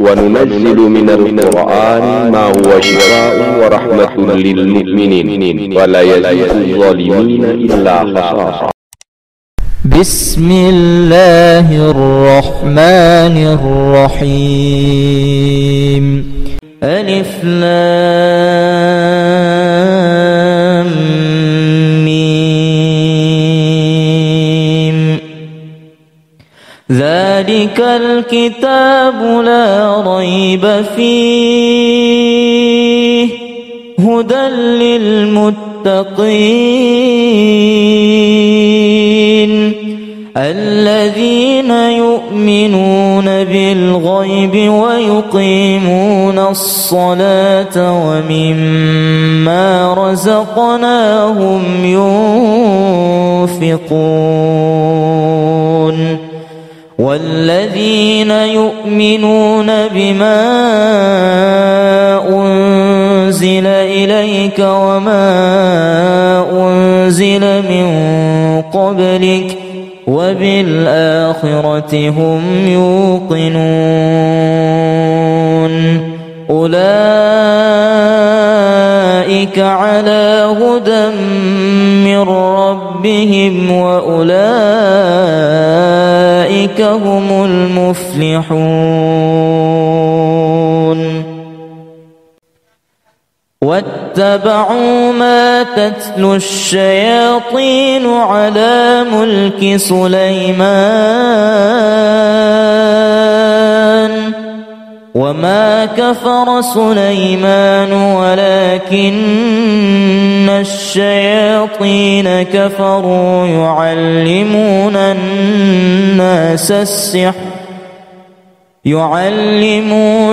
وننزل من القرآن ما هو شفاء ورحمة للمؤمنين ولا يزيد الظالمين إلا خسارا. بسم الله الرحمن الرحيم. ألف لام ميم. ذلك الكتاب لا ريب فيه هدى للمتقين الذين يؤمنون بالغيب ويقيمون الصلاة ومما رزقناهم ينفقون والذين يؤمنون بما أنزل إليك وما أنزل من قبلك وبالآخرة هم يوقنون أولئك على هدى من ربهم وأولئك هم المفلحون. واتبعوا ما تتلو الشياطين على ملك سليمان وما كفر سليمان ولكن الشياطين كفروا يعلمون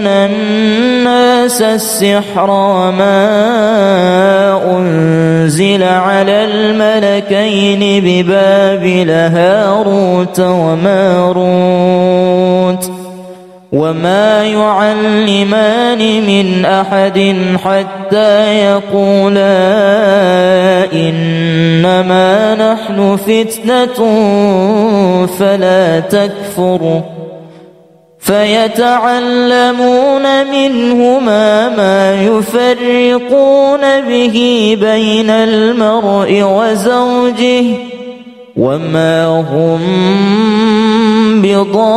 الناس السحر وما أنزل على الملكين ببابل هاروت وماروت وما يعلمان من أحد حتى يقولا إنما نحن فتنة فلا تكفر فيتعلمون منهما ما يفرقون به بين المرء وزوجه وما هم بضارين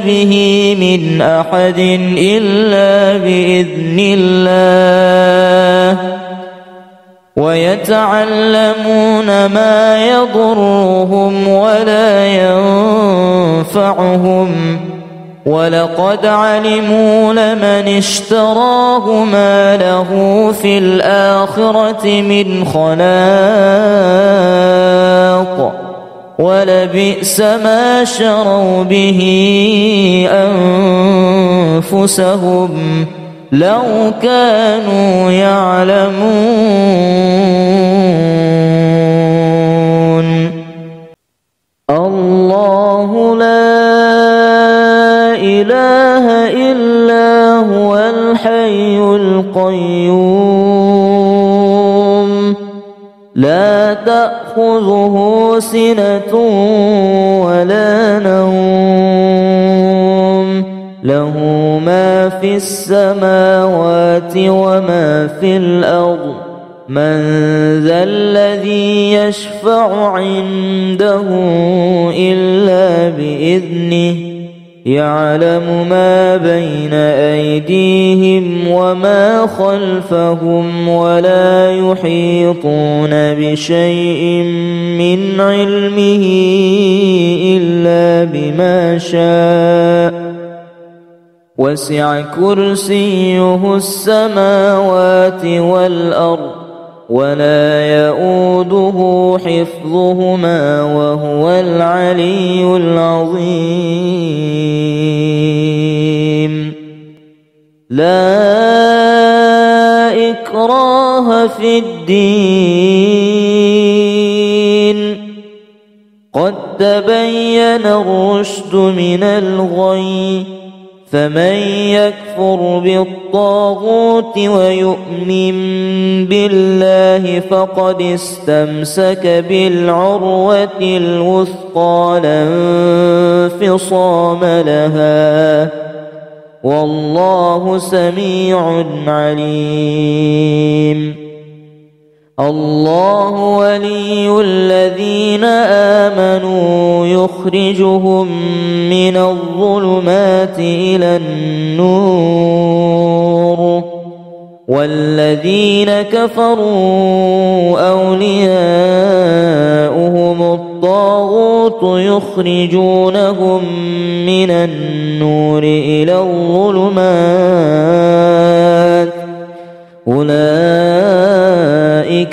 به من أحد إلا بإذن الله ويتعلمون ما يضرهم ولا ينفعهم ولقد علموا لمن اشتراه ما له في الآخرة من خلاق ولبئس ما شروا به أنفسهم لو كانوا يعلمون. الله لا إله إلا هو الحي القيوم لا تأخذه سنة ولا نوم له ما في السماوات وما في الأرض من ذا الذي يشفع عنده إلا بإذنه يعلم ما بين أيديهم وما خلفهم ولا يحيطون بشيء من علمه إلا بما شاء وسع كرسيه السماوات والأرض ولا يؤوده حفظهما وهو العلي العظيم. لا إكراه في الدين قد تبين الرشد من الغي فمن يكفر بالطاغوت ويؤمن بالله فقد استمسك بالعروة الوثقى لا انفصام لها، والله سميع عليم. الله ولي الذين آمنوا يخرجهم من الظلمات إلى النور، والذين كفروا أولياؤهم الطاغوت يخرجونهم من النور إلى الظلمات، أولئك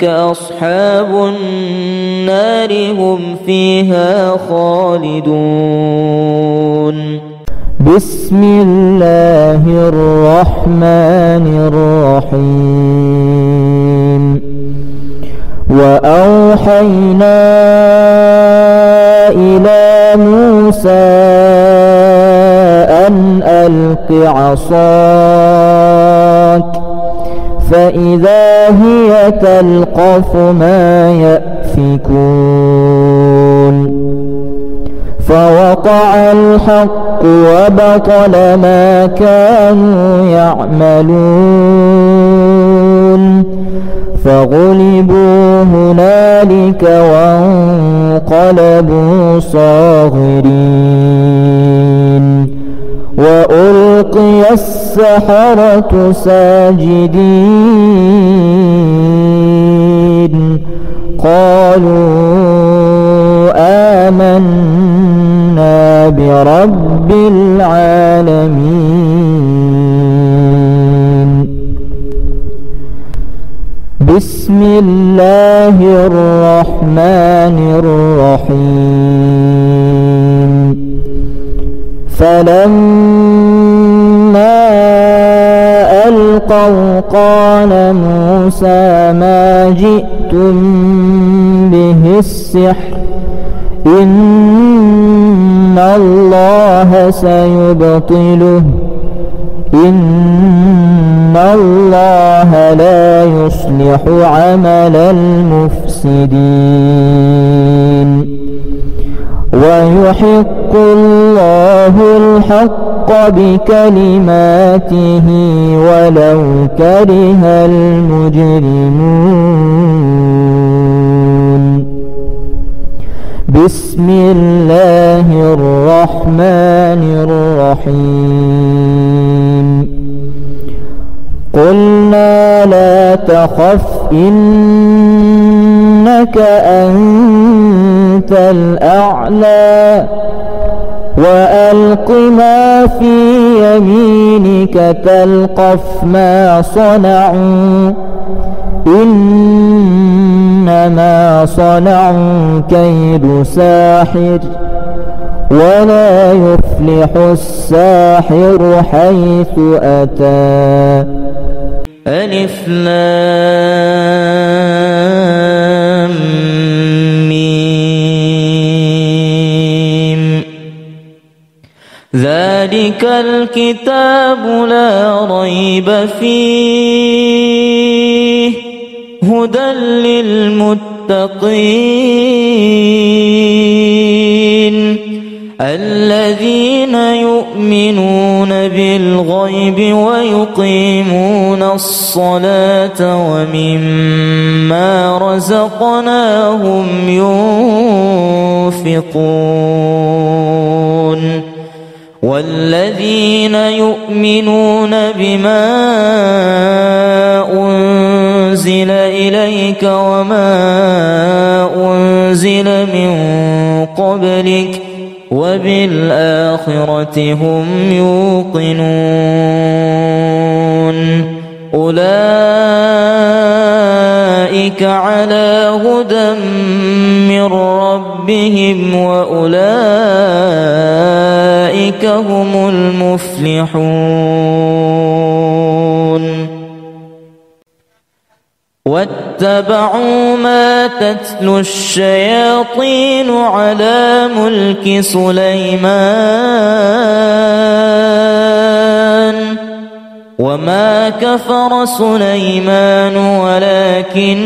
أصحاب النار هم فيها خالدون. بسم الله الرحمن الرحيم. وأوحينا إلى موسى أن ألق عصاك فإذا هي تلقف ما يأفكون، فوقع الحق وبطل ما كانوا يعملون، فغلبوا هنالك وانقلبوا صاغرين، وألقي السحرة ساجدين، قالوا آمنا برب العالمين. بسم الله الرحمن الرحيم. فلما ألقوا قال موسى ما جئتم به السحر، إن الله سيبطله، إن الله لا يصلح عمل المفسدين، ويحق الله الحق بكلماته ولو كره المجرمون. بسم الله الرحمن الرحيم. قلنا لا تخف إنك أنت الأعلى، وألق ما في يمينك تلقف ما صنعوا، إنما صنعوا كيد ساحر، ولا يفلح الساحر حيث أتى. ألف لام ميم. ذلك الكتاب لا ريب فيه هدى للمتقين الذين يؤمنون بالغيب ويقيمون الصلاة ومما رزقناهم ينفقون والذين يؤمنون بما أنزل إليك وما أنزل من قبلك وبالآخرة هم يوقنون أولئك على هدى من ربهم وأولئك هم المفلحون واتبعوا ما تتلو الشياطين على ملك سليمان وما كفر سليمان ولكن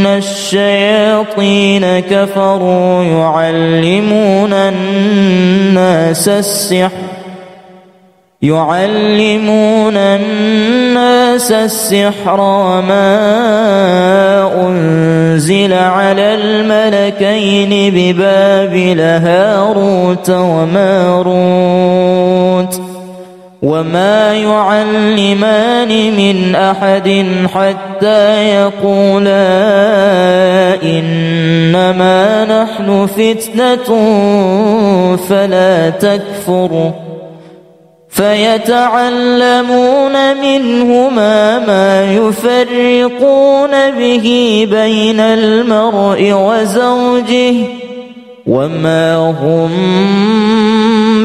الشياطين كفروا يعلمون الناس السحر وما أنزل على الملكين ببابل هاروت وماروت وما يعلمان من أحد حتى يقولا إنما نحن فتنة فلا تكفر فيتعلمون منهما ما يفرقون به بين المرء وزوجه وما هم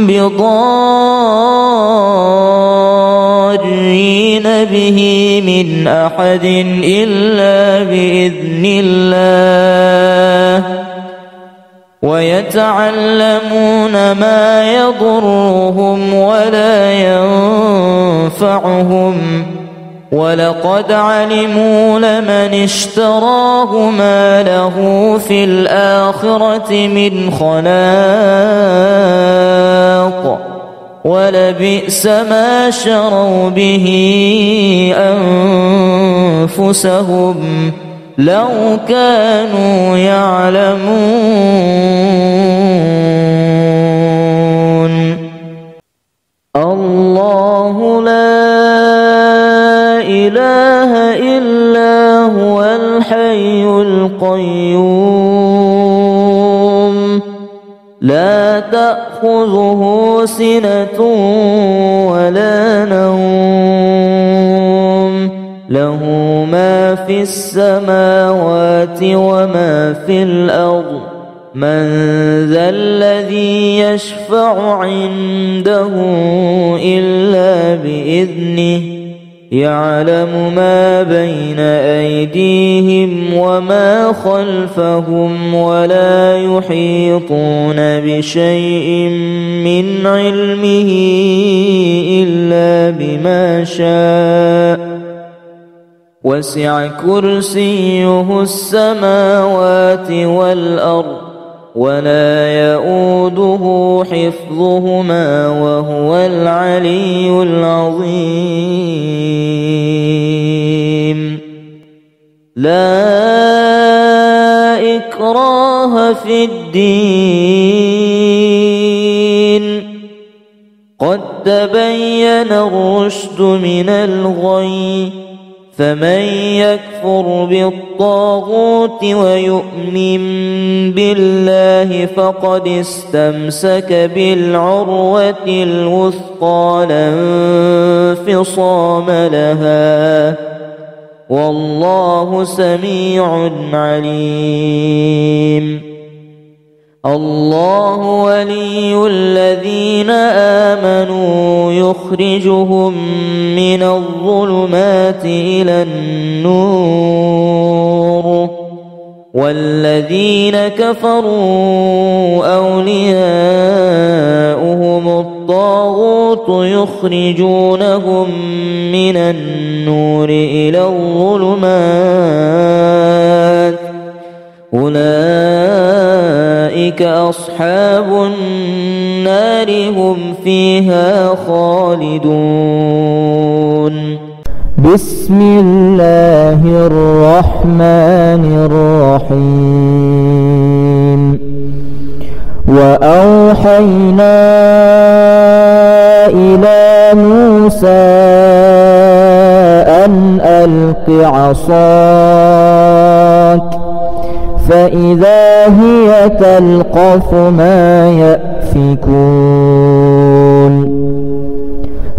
بضارين به من أحد إلا بإذن الله ويتعلمون ما يضرهم ولا ينفعهم ولقد علموا لمن اشتراه ما له في الآخرة من خلاق ولبئس ما شروا به أنفسهم لو كانوا يعلمون. الله لا إله إلا هو الحي القيوم لا تأخذه سنة ولا نوم له ما في السماوات وما في الأرض من ذا الذي يشفع عنده إلا بإذنه يعلم ما بين أيديهم وما خلفهم ولا يحيطون بشيء من علمه إلا بما شاء وسع كرسيه السماوات والأرض ولا يؤوده حفظهما وهو العلي العظيم. لا إكراه في الدين قد تبين الرشد من الغي فمن يكفر بالطاغوت ويؤمن بالله فقد استمسك بالعروة الوثقى لا انفصام لها والله سميع عليم. الله ولي الذين آمنوا يخرجهم من الظلمات إلى النور والذين كفروا أولياؤهم الطاغوت يخرجونهم من النور إلى الظلمات أولئك أصحاب النار هم فيها خالدون. بسم الله الرحمن الرحيم. وأوحينا إلى موسى أن ألق عصاك فإذا هي تلقف ما يأفكون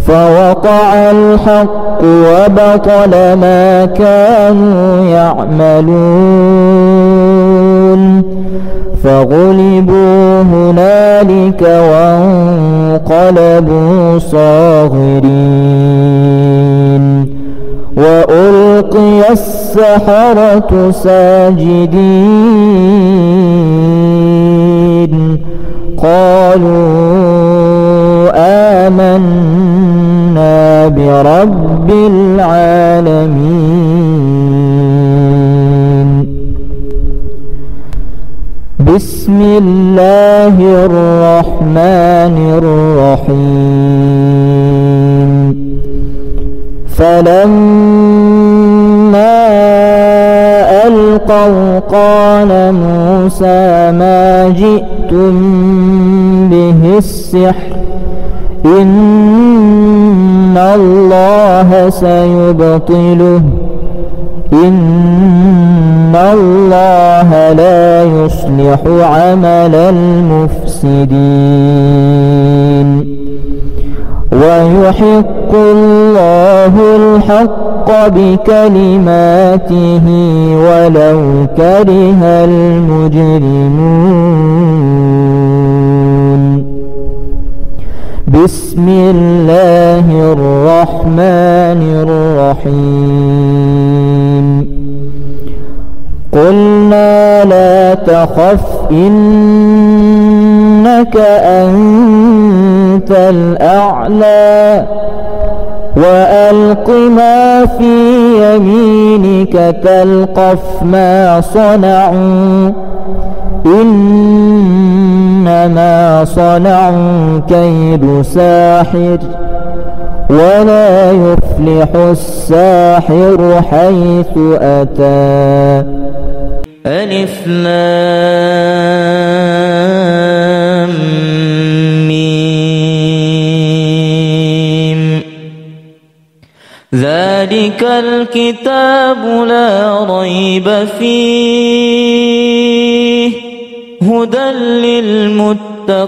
فوقع الحق وبطل ما كانوا يعملون فغلبوا هنالك وانقلبوا صاغرين وألقي السحرة ساجدين قالوا آمنا برب رب العالمين. بسم الله الرحمن الرحيم. فلما ألقوا قال موسى ما جئتم به السحر إن الله سيبطله إن الله لا يصلح عمل المفسدين ويحق الله الحق بكلماته ولو كره المجرمون. بسم الله الرحمن الرحيم. قلنا لا تخف إنك أنت الأعلى وألق ما في يمينك تلقف ما صنعوا إنما صنعوا كيد ساحر ولا يفلح الساحر حيث أتى. ألف لام ميم. ذلك الكتاب لا ريب فيه هدى للمتقين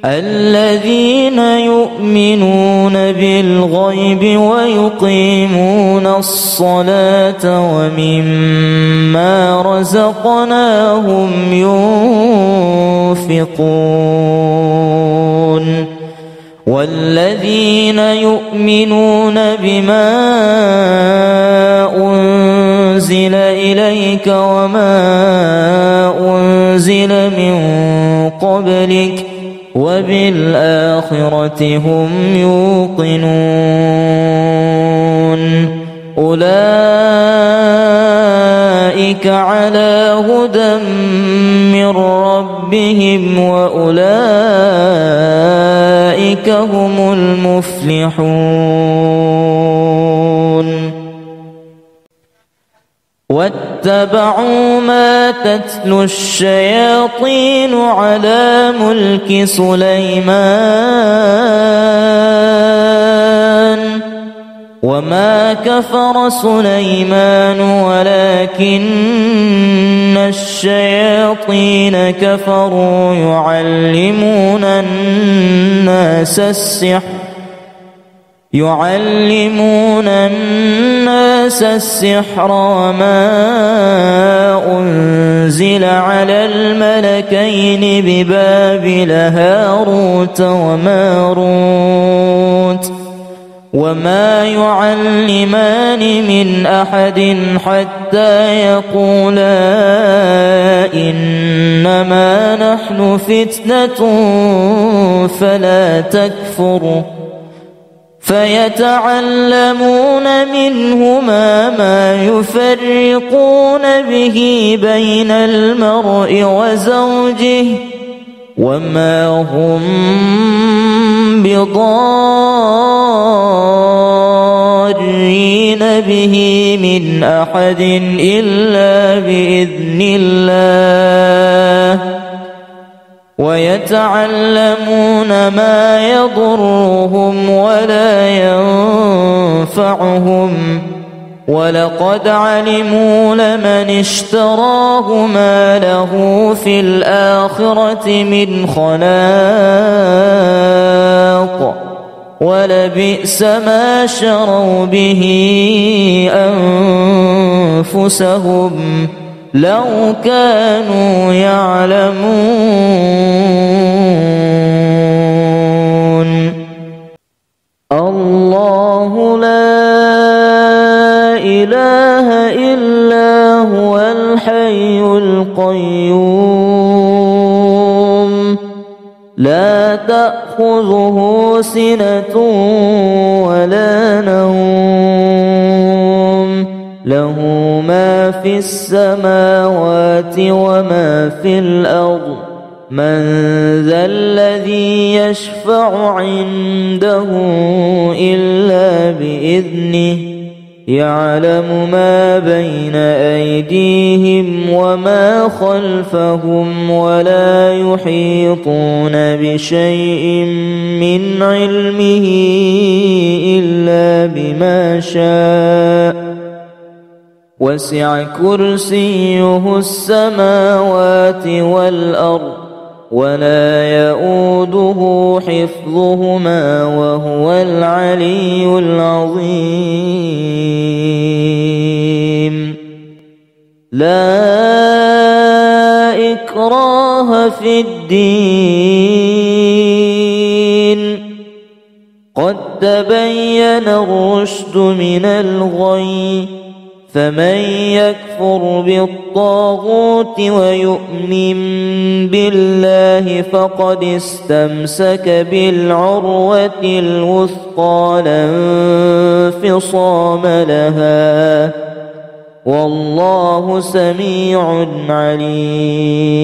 الذين يؤمنون بالغيب ويقيمون الصلاة ومما رزقناهم ينفقون والذين يؤمنون بما أنزل إليك وما أنزل من قبلك وبالآخرة هم يوقنون أولئك على هدى من ربهم وأولئك هم المفلحون. واتبعوا ما تتلو الشياطين على ملك سليمان وما كفر سليمان ولكن الشياطين كفروا يعلمون الناس السحر وما أنزل على الملكين ببابل هاروت وماروت وما يعلمان من أحد حتى يقولا إنما نحن فتنة فلا تكفر فيتعلمون منهما ما يفرقون به بين المرء وزوجه وما هم بضارين به من أحد إلا بإذن الله ويتعلمون ما يضرهم ولا ينفعهم ولقد علموا لمن اشتراه ما له في الآخرة من خلاق ولبئس ما شروا به أنفسهم لو كانوا يعلمون. الله لا إله إلا هو الحي القيوم لا تأخذه سنة ولا نوم له ما في السماوات وما في الأرض من ذا الذي يشفع عنده إلا بإذنه يعلم ما بين أيديهم وما خلفهم ولا يحيطون بشيء من علمه إلا بما شاء وسع كرسيه السماوات والأرض ولا يؤوده حفظهما وهو العلي العظيم لا إكراه في الدين قد تبين الرشد من الغي فمن يكفر بالطاغوت ويؤمن بالله فقد استمسك بالعروة الوثقى لا انفصام لها والله سميع عليم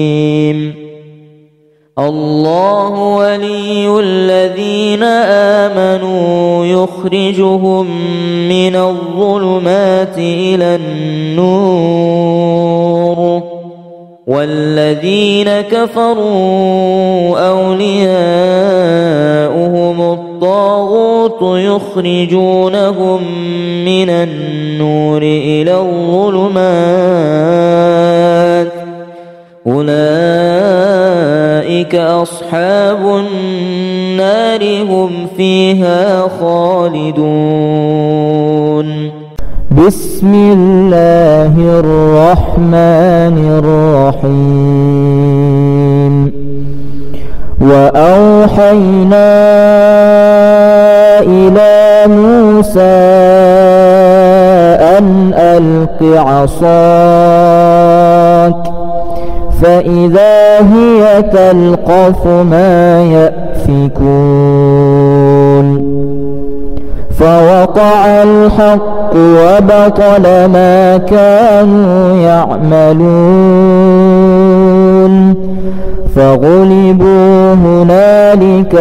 الله ولي الذين آمنوا يخرجهم من الظلمات إلى النور والذين كفروا أولياؤهم الطاغوت يخرجونهم من النور إلى الظلمات أولئك أصحاب النار هم فيها خالدون بسم الله الرحمن الرحيم وأوحينا إلى موسى أن ألق عصاك فإذا هي تلقف ما يأفكون فوقع الحق وبطل ما كانوا يعملون فغلبوا هنالك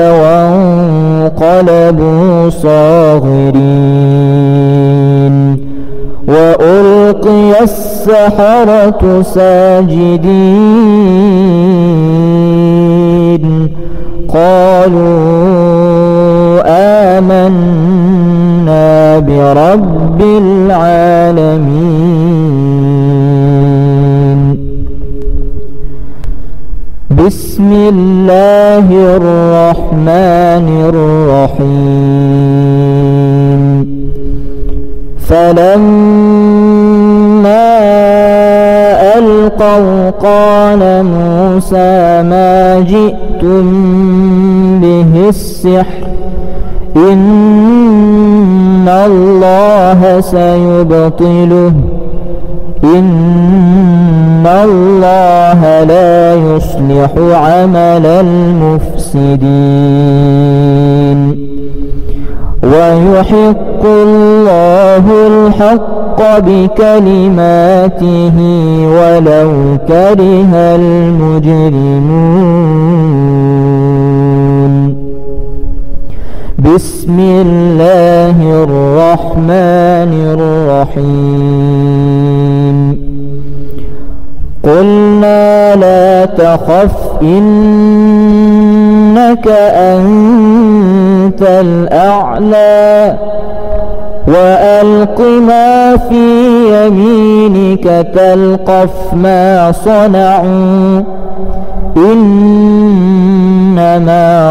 وانقلبوا صاغرين وألقي السحرة ساجدين قالوا آمنا برب العالمين بسم الله الرحمن الرحيم فلما ألقوا قال موسى ما جئتم به السحر إن الله سيبطله إن الله لا يصلح عمل المفسدين ويحق الله الحق بكلماته ولو كره المجرمون بسم الله الرحمن الرحيم قلنا لا تخف إنك أنت الأعلى وألق ما في يمينك تلقف ما صنعوا إنما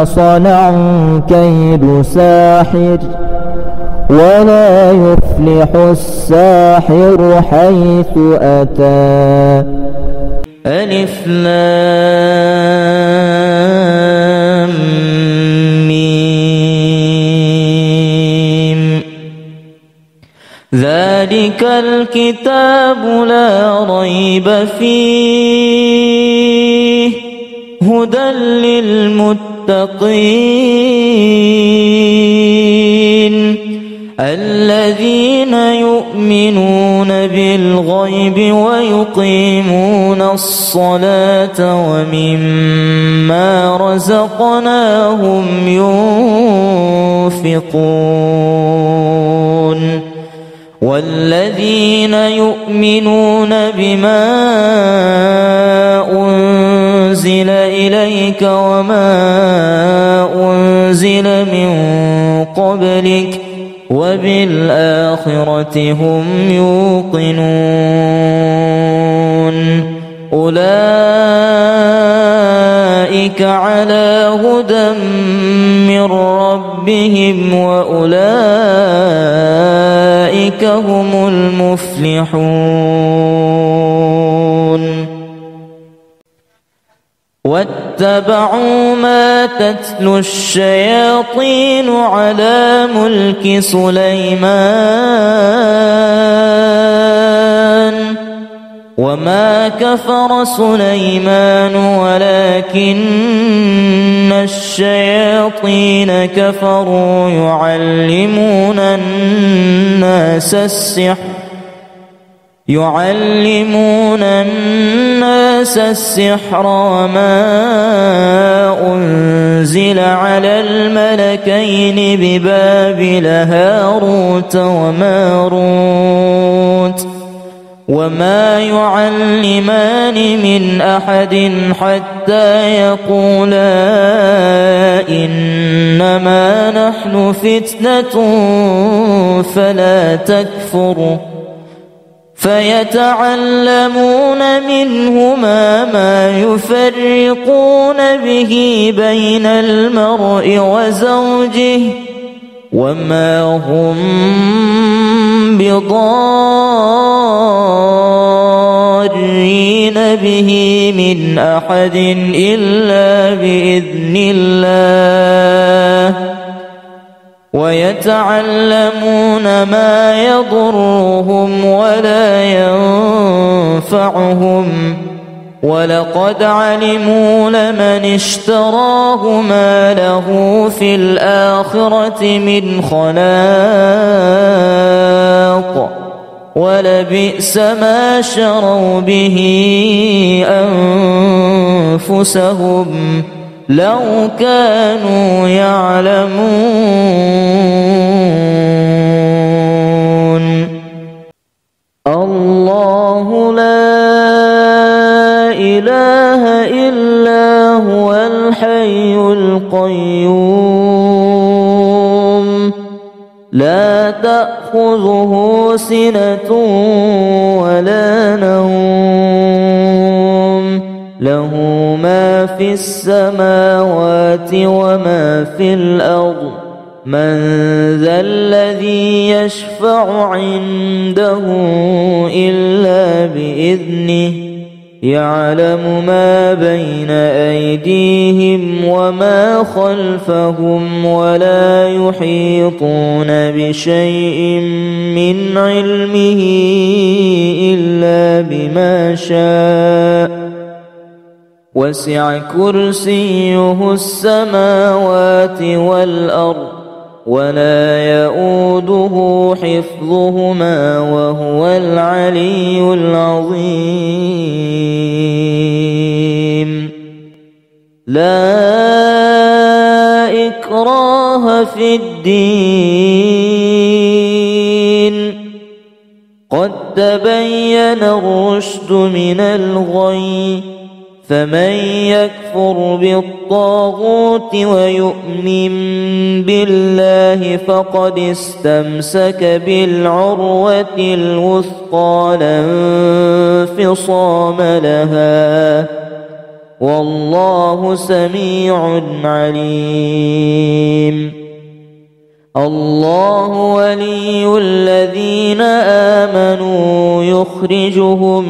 صنعوا كيد ساحر ولا يفلح الساحر حيث أتى ألف لام ميم ذلك الكتاب لا ريب فيه هدى هدى للمتقين الذين يؤمنون بالغيب ويقيمون الصلاة ومما رزقناهم ينفقون والذين يؤمنون بما أنزل إليك وما أنزل من قبلك وبالآخرة هم يوقنون أولئك على هدى من ربهم وأولئك هم المفلحون واتبعوا ما تتلو الشياطين على ملك سليمان وما كفر سليمان ولكن الشياطين كفروا يعلمون الناس السحر وما أنزل على الملكين ببابل هاروت وماروت وما يعلمان من أحد حتى يقولا إنما نحن فتنة فلا تكفر فيتعلمون منهما ما يفرقون به بين المرء وزوجه وما هم بضارين به من أحد إلا بإذن الله ويتعلمون ما يضرهم ولا ينفعهم ولقد علموا لمن اشتراه ما له في الآخرة من خلاق ولبئس ما شروا به أنفسهم لو كانوا يعلمون الله لا إله إلا هو الحي القيوم لا تأخذه سنة ولا نوم له ما في السماوات وما في الأرض من ذا الذي يشفع عنده إلا بإذنه يعلم ما بين أيديهم وما خلفهم ولا يحيطون بشيء من علمه إلا بما شاء وسع كرسيه السماوات والأرض ولا يؤوده حفظهما وهو العلي العظيم لا إكراه في الدين قد تبين الرشد من الغي فمن يكفر بالطاغوت ويؤمن بالله فقد استمسك بالعروة الوثقى لا انفصام لها والله سميع عليم الله ولي الذين آمنوا يخرجهم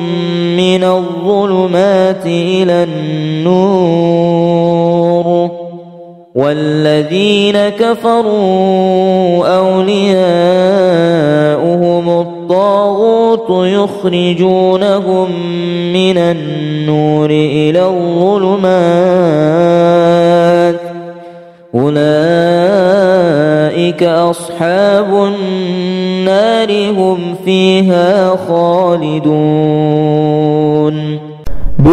من الظلمات إلى النور والذين كفروا أولياؤهم الطاغوت يخرجونهم من النور إلى الظلمات أولئك أصحاب النار هم فيها خالدون.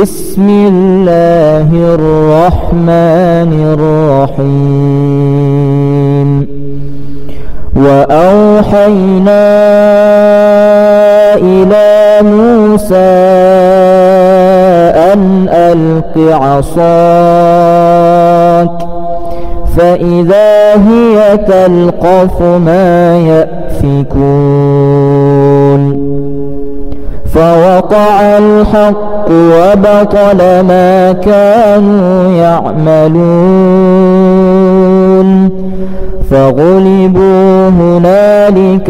بسم الله الرحمن الرحيم. وأوحينا إلى موسى أن ألق عصاك فإذا هي تلقف ما يأفكون فوقع الحق وبطل ما كانوا يعملون فغلبوا هنالك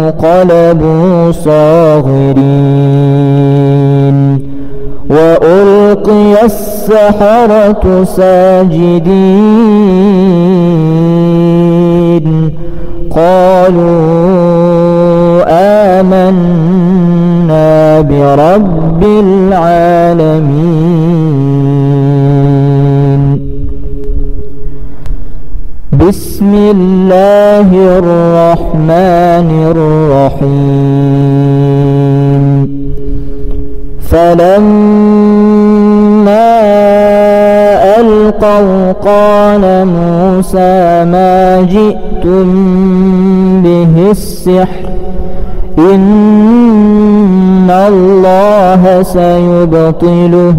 وانقلبوا صاغرين وألقي السحرة ساجدين قالوا آمنا برب العالمين. بسم الله الرحمن الرحيم. فلما ألقوا قال موسى ما جئتم به السحر إن الله سيبطله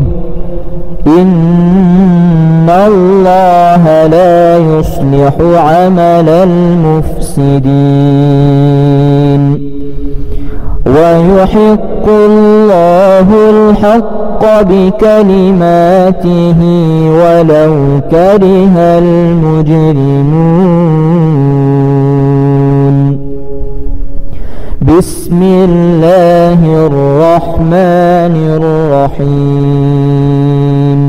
إن الله لا يصلح عمل المفسدين ويحق الله الحق بكلماته ولو كره المجرمون. بسم الله الرحمن الرحيم.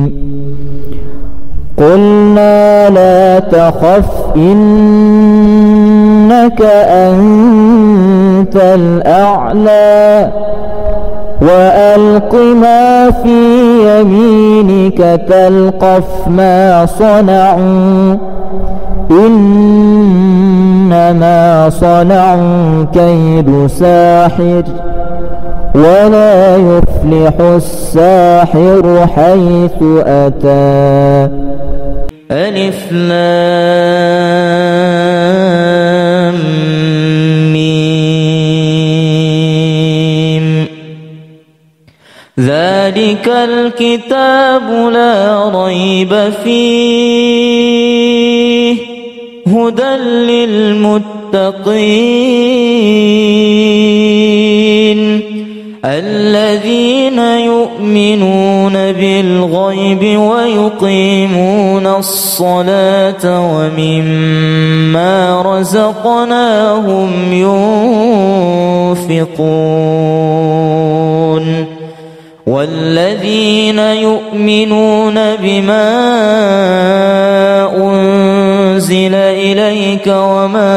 قلنا لا تخف إنك أنت الأعلى وألق ما في يمينك تلقف ما صنعوا إنما صنعوا كيد ساحر ولا يفلح الساحر حيث أتى. ألف لام ميم. ذلك الكتاب لا ريب فيه هدى للمتقين الذين يؤمنون بالغيب ويقيمون الصلاة ومما رزقناهم ينفقون والذين يؤمنون بما أنزل إليك وما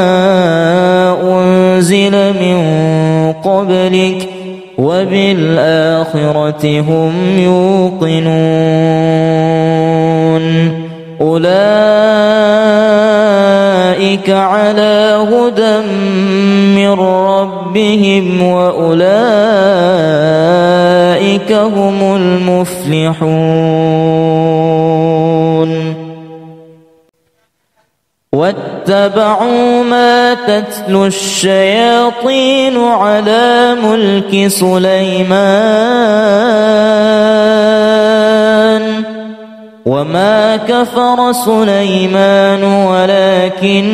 أنزل من قبلك وبالآخرة هم يوقنون أولئك على هدى من ربهم وأولئك هم المفلحون. واتبعوا ما تتلو الشياطين على ملك سليمان وما كفر سليمان ولكن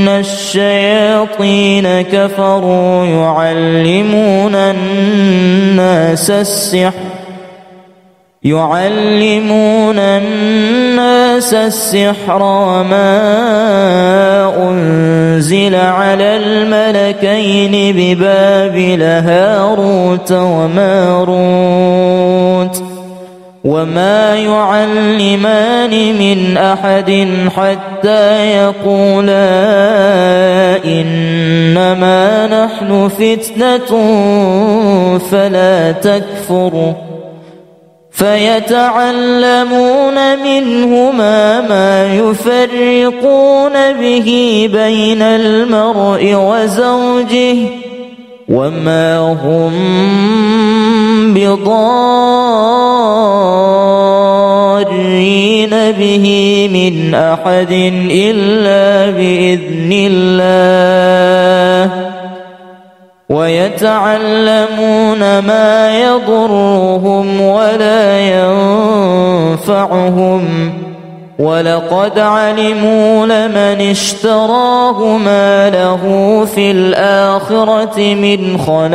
الشياطين كفروا يعلمون الناس السحر وما أنزل على الملكين ببابل هاروت وماروت وما يعلمان من أحد حتى يقولا إنما نحن فتنة فلا تكفر فيتعلمون منهما ما يفرقون به بين المرء وزوجه وما هم بضارين به من أحد إلا بإذن الله ويتعلمون ما يضرهم ولا ينفعهم ولقد علموا لمن اشتراه ما له في الآخرة من خلاق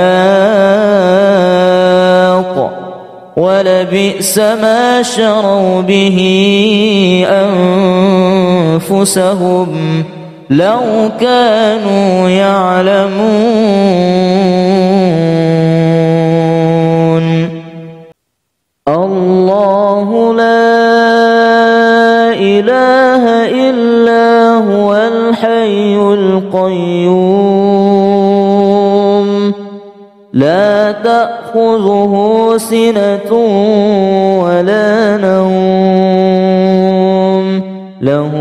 ولبئس ما شروا به أنفسهم لو كانوا يعلمون. الله لا إله إلا هو الحي القيوم لا تأخذه سنة ولا نوم له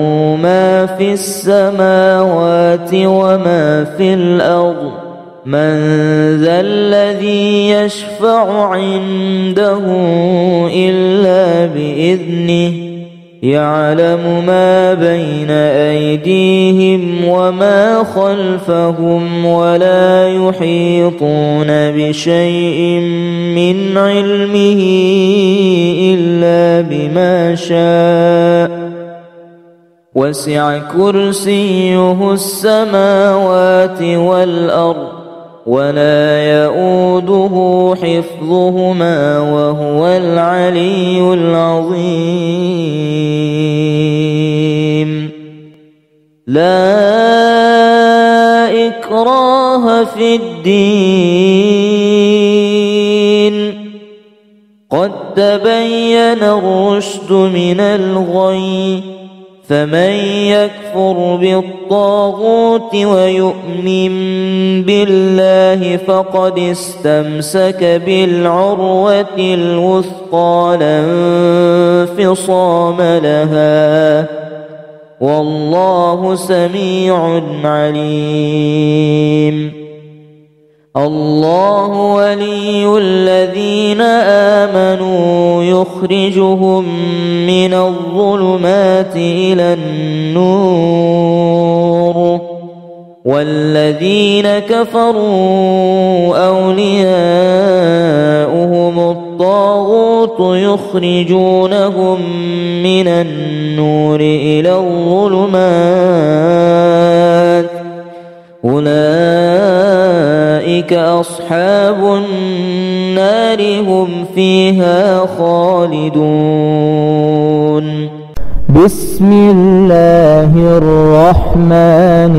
ما في السماوات وما في الأرض من ذا الذي يشفع عنده إلا بإذنه يعلم ما بين أيديهم وما خلفهم ولا يحيطون بشيء من علمه إلا بما شاء وسع كرسيه السماوات والأرض ولا يؤوده حفظهما وهو العلي العظيم. لا إكراه في الدين قد تبين الرشد من الغي فمن يكفر بالطاغوت ويؤمن بالله فقد استمسك بالعروة الوثقى لا انفصام لها والله سميع عليم. الله ولي الذين آمنوا يخرجهم من الظلمات إلى النور والذين كفروا أولياؤهم الطاغوت يخرجونهم من النور إلى الظلمات أولئك أصحاب النار هم فيها خالدون. بسم الله الرحمن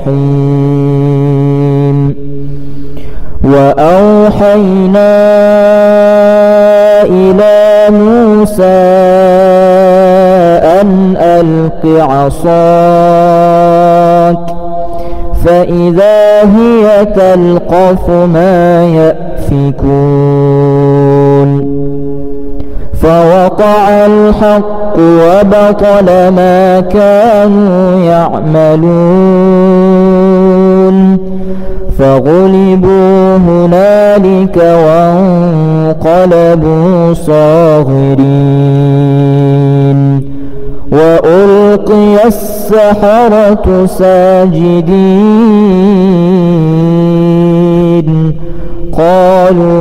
الرحيم. وأوحينا إلى موسى أن ألق عصاك فإذا هي تلقف ما يأفكون فوقع الحق وبطل ما كانوا يعملون فغلبوا هنالك وانقلبوا صاغرين وألقي السحرة ساجدين قالوا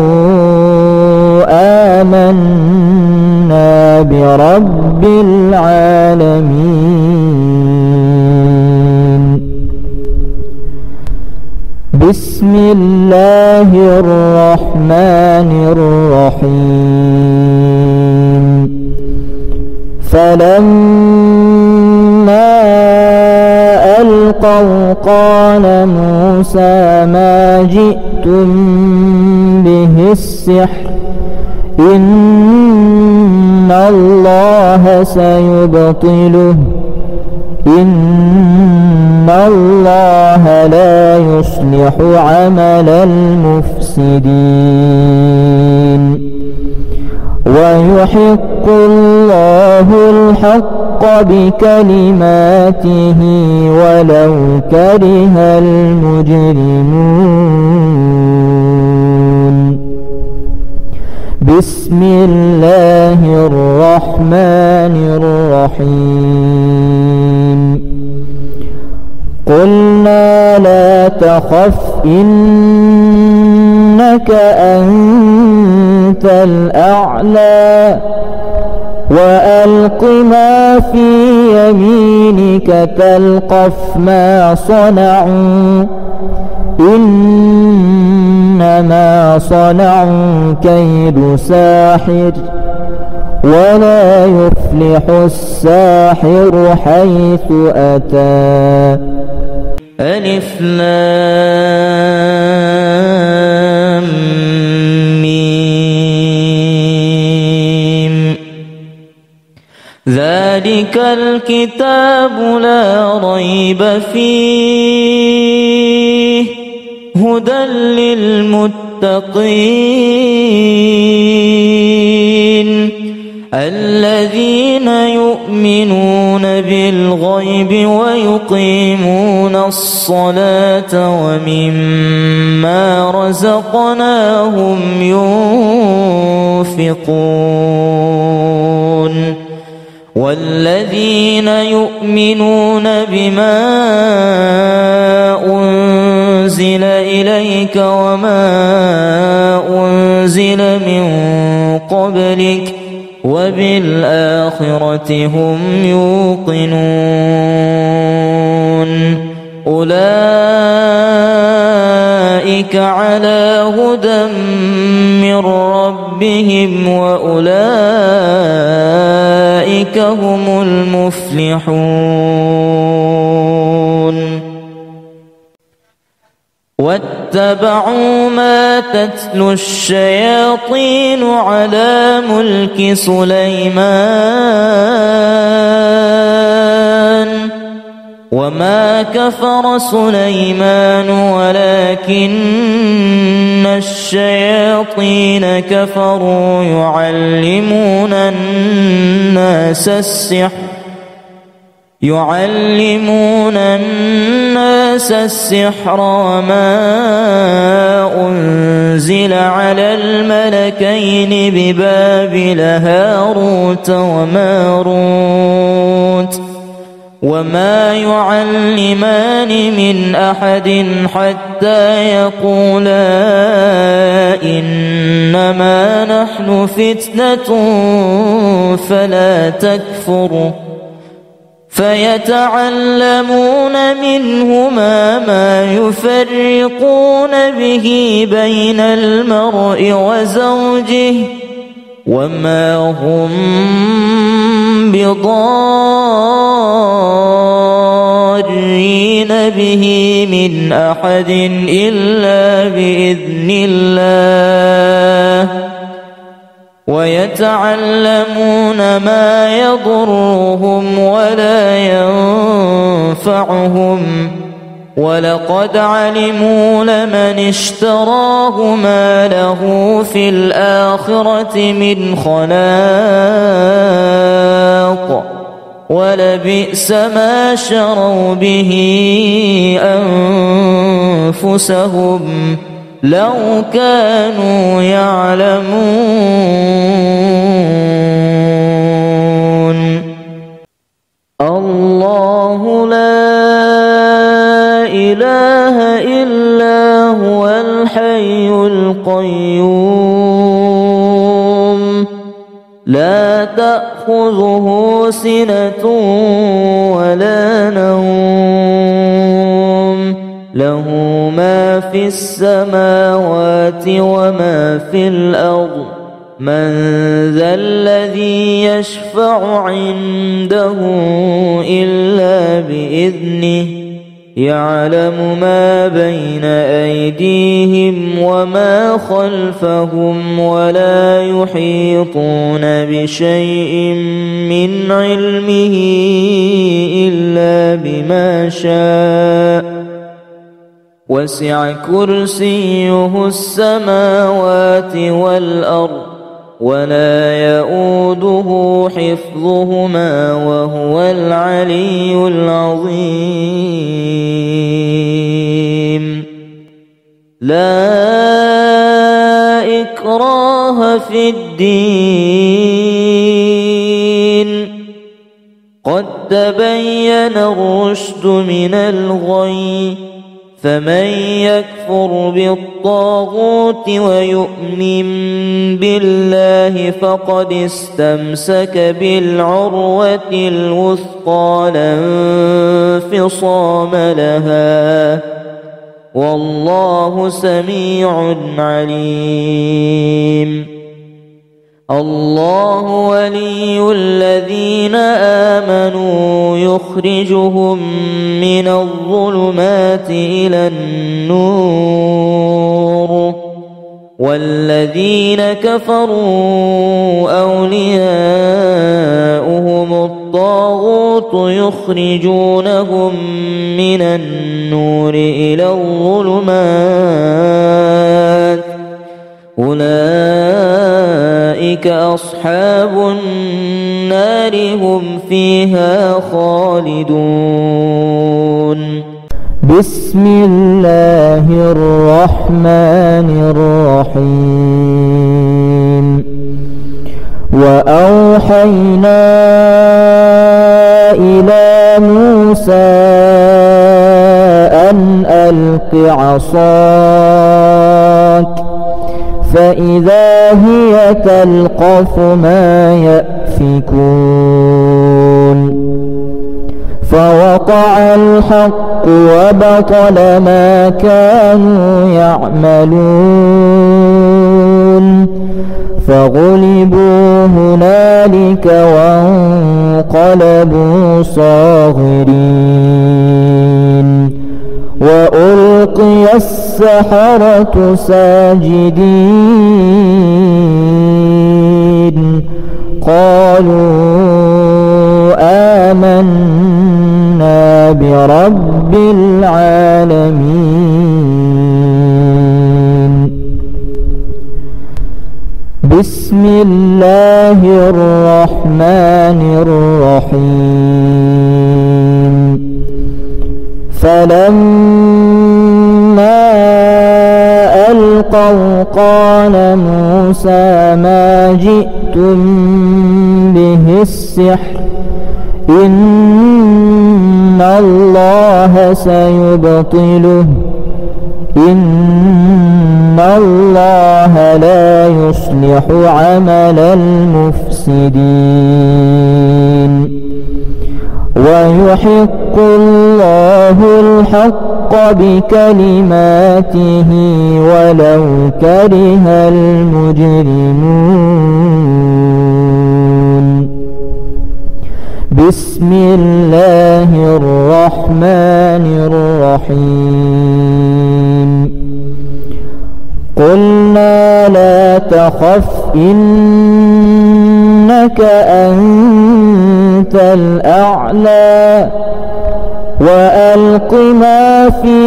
آمنا برب العالمين. بسم الله الرحمن الرحيم. فلما ألقوا قال موسى ما جئتم به السحر إني سيبطله إن الله لا يصلح عمل المفسدين ويحق الله الحق بكلماته ولو كره المجرمون بسم الله الرحمن الرحيم قلنا لا تخف إنك أنت الأعلى وألق ما في يمينك تلقف ما صنعوا إنما صنعوا كيد ساحر ولا يفلح الساحر حيث أتى ألف لام ميم ذلك الكتاب لا ريب فيه هدى للمتقين الذين يؤمنون بالغيب ويقيمون الصلاة ومما رزقناهم ينفقون والذين يؤمنون بما أنزل إليك وما أنزل من قبلك وبالآخرة هم يوقنون أولئك على هدى من ربهم وأولئك هم المفلحون واتبعوا ما تتلو الشياطين على ملك سليمان وما كفر سليمان ولكن الشياطين كفروا يعلمون الناس السحر وما أنزل على الملكين ببابل هاروت وماروت وما يعلمان من أحد حتى يقولا إنما نحن فتنة فلا تكفر فيتعلمون منهما ما يفرقون به بين المرء وزوجه وما هم بضارين به من أحد إلا بإذن الله ويتعلمون ما يضرهم ولا ينفعهم ولقد علموا لمن اشتراه ما له في الآخرة من خلاق ولبئس ما شروا به أنفسهم لو كانوا يعلمون الله لا إله إلا هو الحي القيوم لا تأخذه سنة ولا نوم له ما في السماوات وما في الأرض من ذا الذي يشفع عنده إلا بإذنه يعلم ما بين أيديهم وما خلفهم ولا يحيطون بشيء من علمه إلا بما شاء وسع كرسيه السماوات والأرض ولا يؤوده حفظهما وهو العلي العظيم. لا إكراه في الدين قد تبين الرشد من الغي فمن يكفر بالطاغوت ويؤمن بالله فقد استمسك بالعروة الوثقى لا انفصام لها والله سميع عليم. الله ولي الذين آمنوا يخرجهم من الظلمات إلى النور والذين كفروا أولياؤهم الطاغوت يخرجونهم من النور إلى الظلمات أولئك أصحاب النار هم فيها خالدون. بسم الله الرحمن الرحيم. وأوحينا إلى موسى أن ألق عصاك فإذا هي تلقف ما يأفكون فوقع الحق وبطل ما كانوا يعملون فغلبوا هنالك وانقلبوا صاغرين وألقي السحرة ساجدين قالوا آمنا برب العالمين. بسم الله الرحمن الرحيم. فلما ألقوا قال موسى ما جئتم به السحر إن الله سيبطله إن الله لا يصلح عمل المفسدين ويحق الله الحق بكلماته ولو كره المجرمون. بسم الله الرحمن الرحيم. قلنا لا تخف إنك أنت الأعلى وألق ما في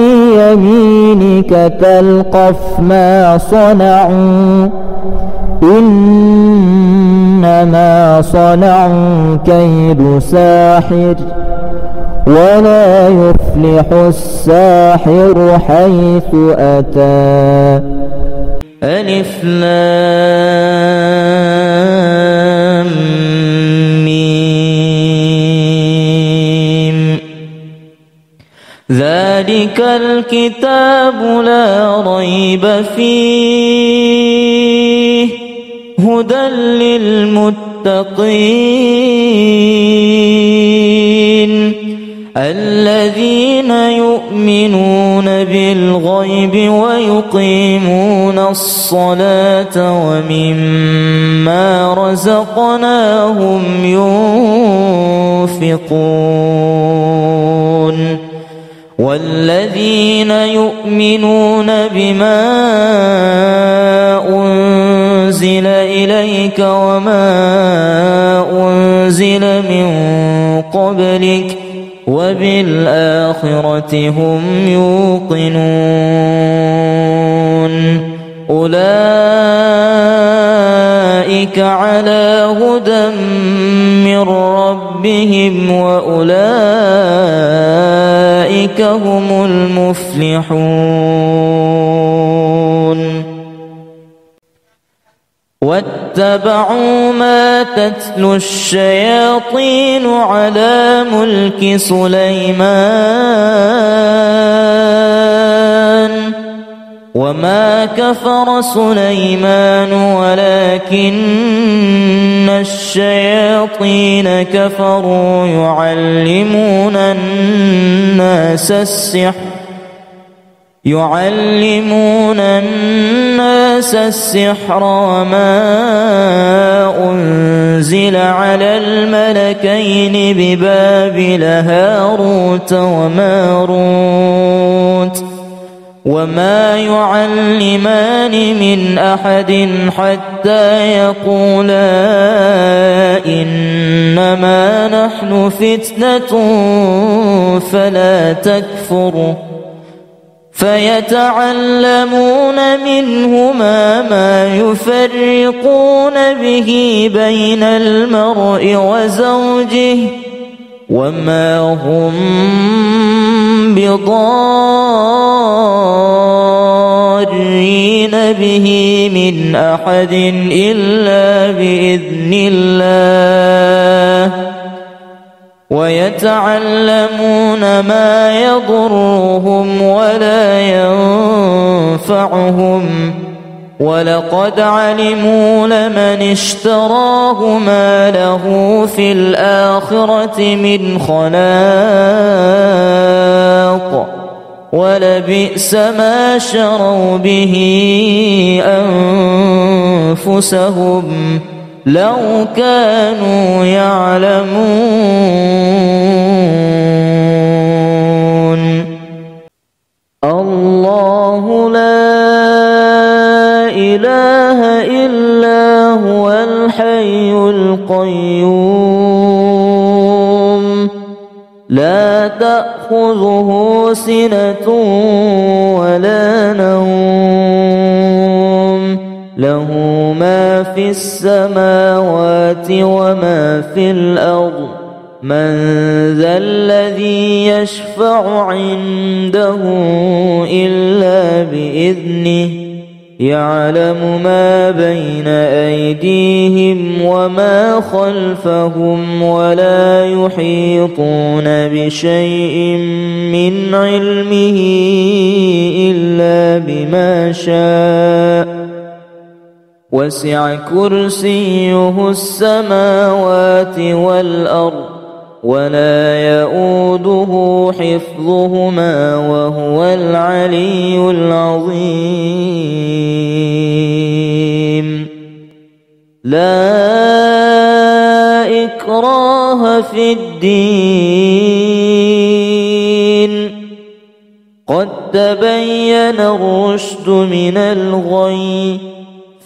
يمينك تلقف ما صنعوا إنما صنعوا كيد ساحر ولا يفلح الساحر حيث أتى. ألف لام ميم. ذلك الكتاب لا ريب فيه هدى للمتقين الذين يؤمنون بالغيب ويقيمون الصلاة ومما رزقناهم ينفقون والذين يؤمنون بما أنزل إليك وما أنزل من قبلك وبالآخرة هم يوقنون أولئك على هدى من ربهم وأولئك هم المفلحون واتبعوا ما تتلو الشياطين على ملك سليمان وما كفر سليمان ولكن الشياطين كفروا يعلمون الناس السحر وما أنزل على الملكين ببابل هاروت وماروت وما يعلمان من أحد حتى يقولا إنما نحن فتنة فلا تكفر فيتعلمون منهما ما يفرقون به بين المرء وزوجه وما هم بضارين به من أحد إلا بإذن الله ويتعلمون ما يضرهم ولا ينفعهم ولقد علموا لمن اشتراه ما له في الآخرة من خلاق ولبئس ما شروا به أنفسهم لو كانوا يعلمون الله لا إله إلا هو الحي القيوم لا تأخذه سنة ولا نوم له ما في السماوات وما في الأرض من ذا الذي يشفع عنده إلا بإذنه يعلم ما بين أيديهم وما خلفهم ولا يحيطون بشيء من علمه إلا بما شاء وسع كرسيه السماوات والأرض ولا يؤوده حفظهما وهو العلي العظيم لا إكراه في الدين قد تبين الرشد من الغي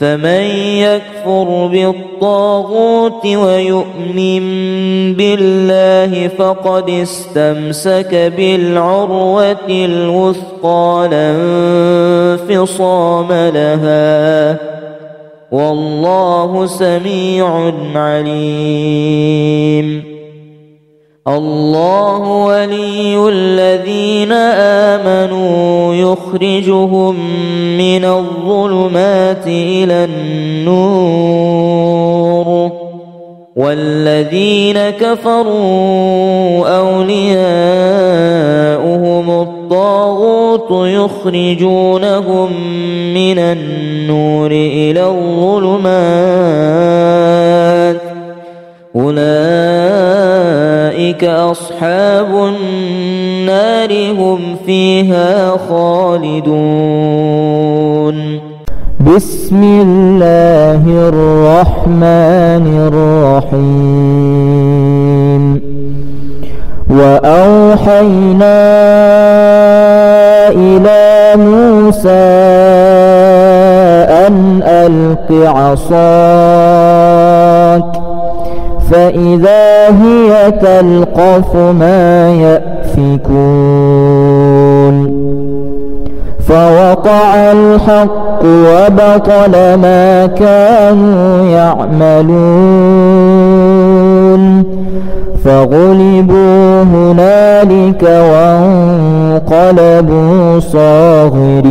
فمن يكفر بالطاغوت ويؤمن بالله فقد استمسك بالعروة الوثقى لا انفصام لها والله سميع عليم الله ولي الذين آمنوا يخرجهم من الظلمات إلى النور والذين كفروا أولياؤهم الطاغوت يخرجونهم من النور إلى الظلمات أولئك أصحاب النار هم فيها خالدون بسم الله الرحمن الرحيم وأوحينا إلى موسى أن ألق عصاك فإذا هي تلقف ما يأفكون فوقع الحق وبطل ما كانوا يعملون فغلبوا هنالك وانقلبوا صاغرين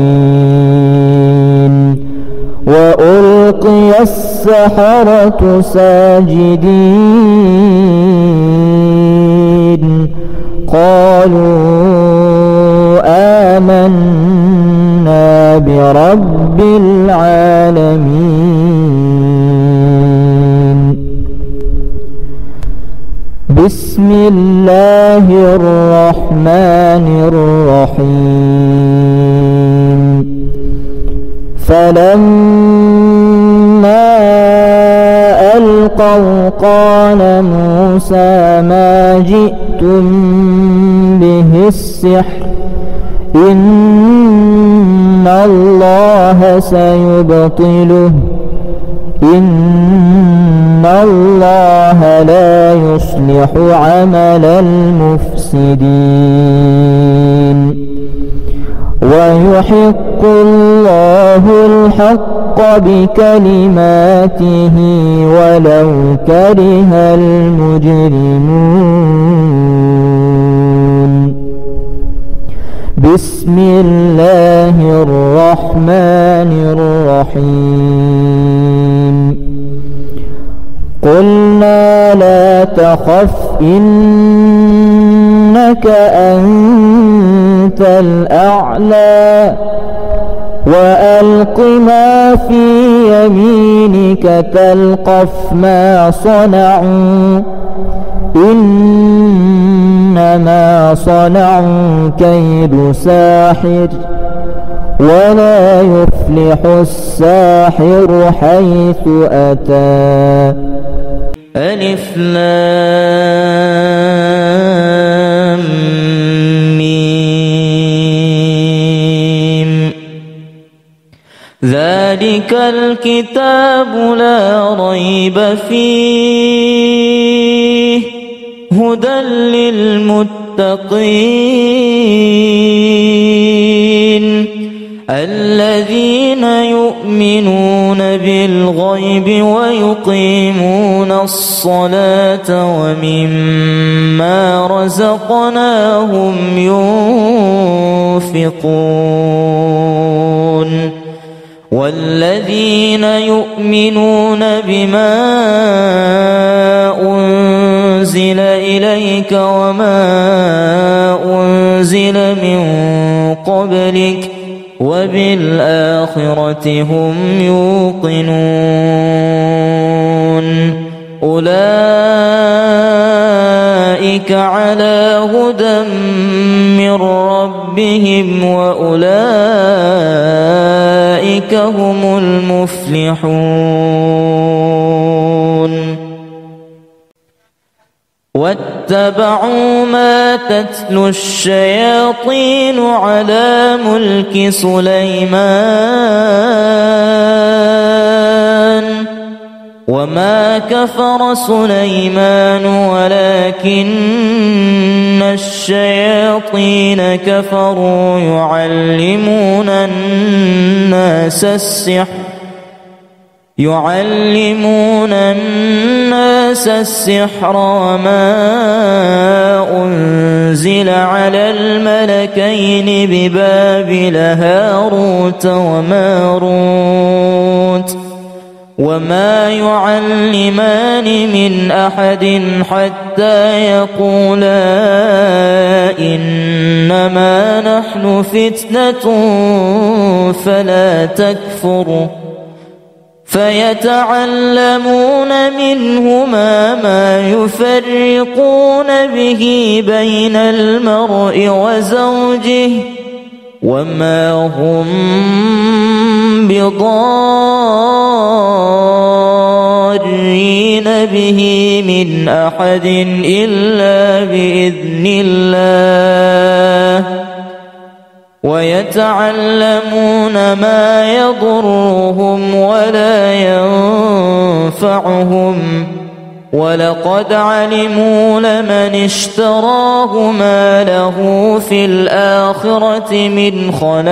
وألقي السحرة ساجدين قالوا آمنا برب العالمين. بسم الله الرحمن الرحيم. فلما ألقوا قال موسى ما جئتم به السحر إن الله سيبطله إن الله لا يصلح عمل المفسدين ويحق الله الحق بكلماته ولو كره المجرمون. بسم الله الرحمن الرحيم. قلنا لا تخف إنك أنت الأعلى وألق ما في يمينك تلقف ما صنعوا إنما صنعوا كيد ساحر ولا يفلح الساحر حيث أتى. ألف لام ميم. ذلك الكتاب لا ريب فيه هدى للمتقين الذين يؤمنون بالغيب ويقيمون الصلاة ومما رزقناهم ينفقون والذين يؤمنون بما أنزل إليك وما أنزل من قبلك وبالآخرة هم يوقنون أولئك على هدى من ربهم وأولئك هم المفلحون. واتبعوا ما تتلو الشياطين على ملك سليمان وما كفر سليمان ولكن الشياطين كفروا يعلمون الناس السحر وما أنزل على الملكين ببابل هاروت وماروت وما يعلمان من أحد حتى يقولا إنما نحن فتنة فلا تكفر فيتعلمون منهما ما يفرقون به بين المرء وزوجه وما هم بضارين به من أحد إلا بإذن الله ويتعلمون ما يضرهم ولا ينفعهم ولقد علموا لمن اشتراه ما له في الآخرة من خلاق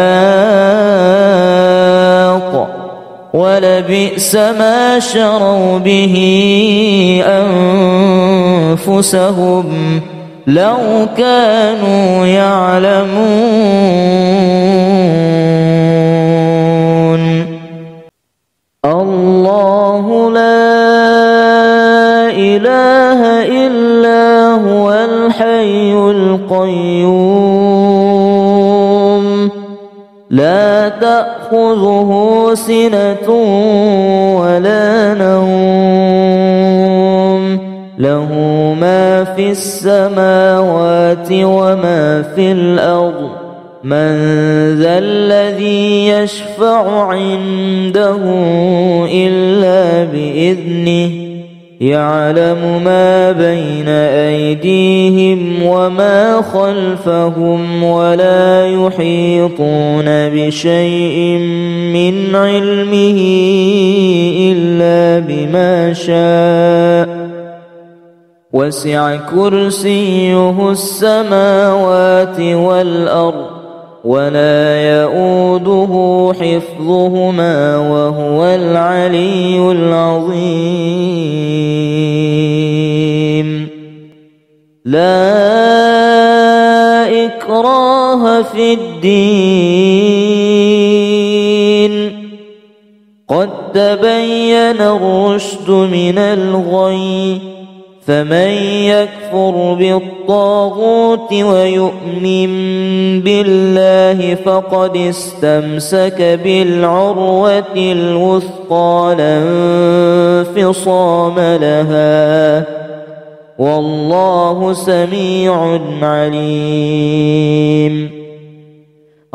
ولبئس ما شروا به أنفسهم لو كانوا يعلمون. الله لا إله إلا هو الحي القيوم لا تأخذه سنة ولا نوم له ما في السماوات وما في الأرض من ذا الذي يشفع عنده إلا بإذنه يعلم ما بين أيديهم وما خلفهم ولا يحيطون بشيء من علمه إلا بما شاء وسع كرسيه السماوات والأرض ولا يؤوده حفظهما وهو العلي العظيم. لا إكراه في الدين قد تبين الرشد من الغي فمن يكفر بالطاغوت ويؤمن بالله فقد استمسك بالعروة الوثقى لا انفصام لها والله سميع عليم.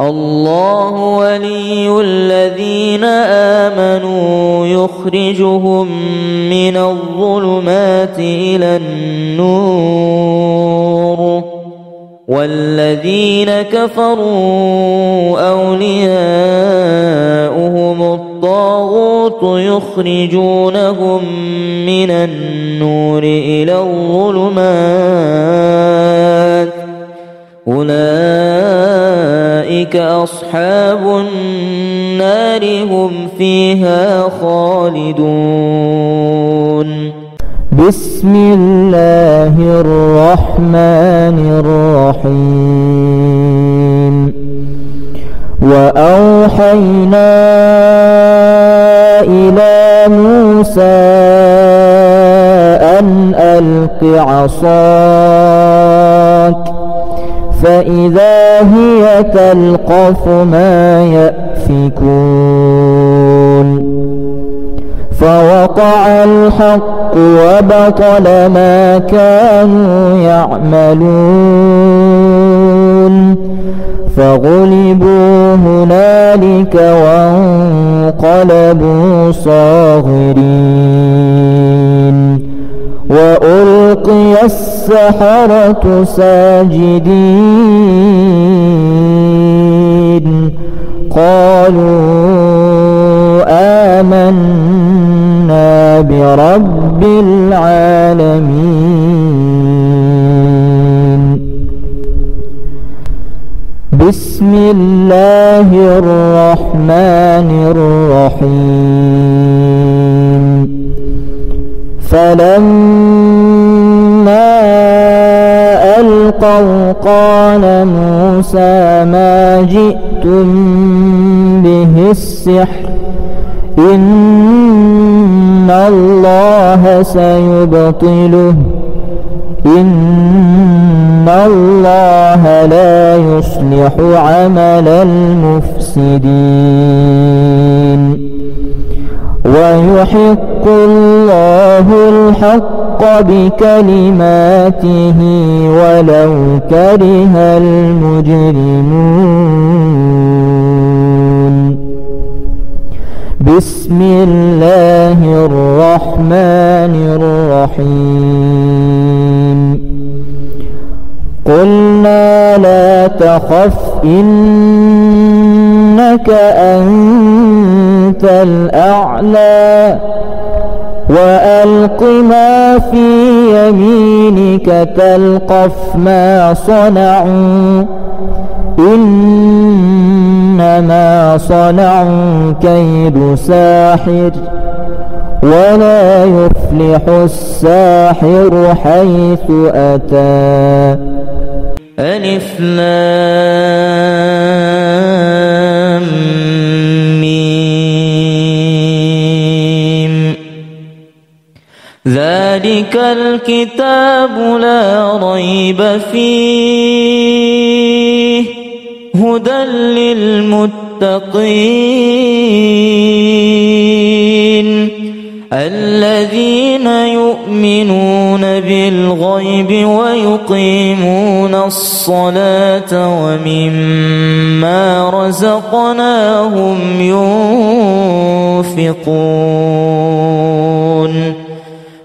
الله ولي الذين آمنوا يخرجهم من الظلمات إلى النور والذين كفروا أولياؤهم الطاغوت يخرجونهم من النور إلى الظلمات أولئك أصحاب النار هم فيها خالدون. بسم الله الرحمن الرحيم. وأوحينا إلى موسى أن ألق عصاك فإذا هي تلقف ما يأفكون فوقع الحق وبطل ما كانوا يعملون فغلبوا هنالك وانقلبوا صاغرين وألقي السحرة ساجدين قالوا آمنا برب العالمين. بسم الله الرحمن الرحيم. فلما ألقوا قال موسى ما جئتم به السحر إن الله سيبطله إن الله لا يصلح عمل المفسدين ويحق الله الحق بكلماته ولو كره المجرمون. بسم الله الرحمن الرحيم. قلنا لا تخف إنك أنت الأعلى وألق ما في يمينك تلقف ما صنعوا إنما صنعوا كيد ساحر ولا يفلح الساحر حيث أتى. ألف لام ميم. ذلك الكتاب لا ريب فيه هدى للمتقين الذين يؤمنون بالغيب ويقيمون الصلاة ومما رزقناهم ينفقون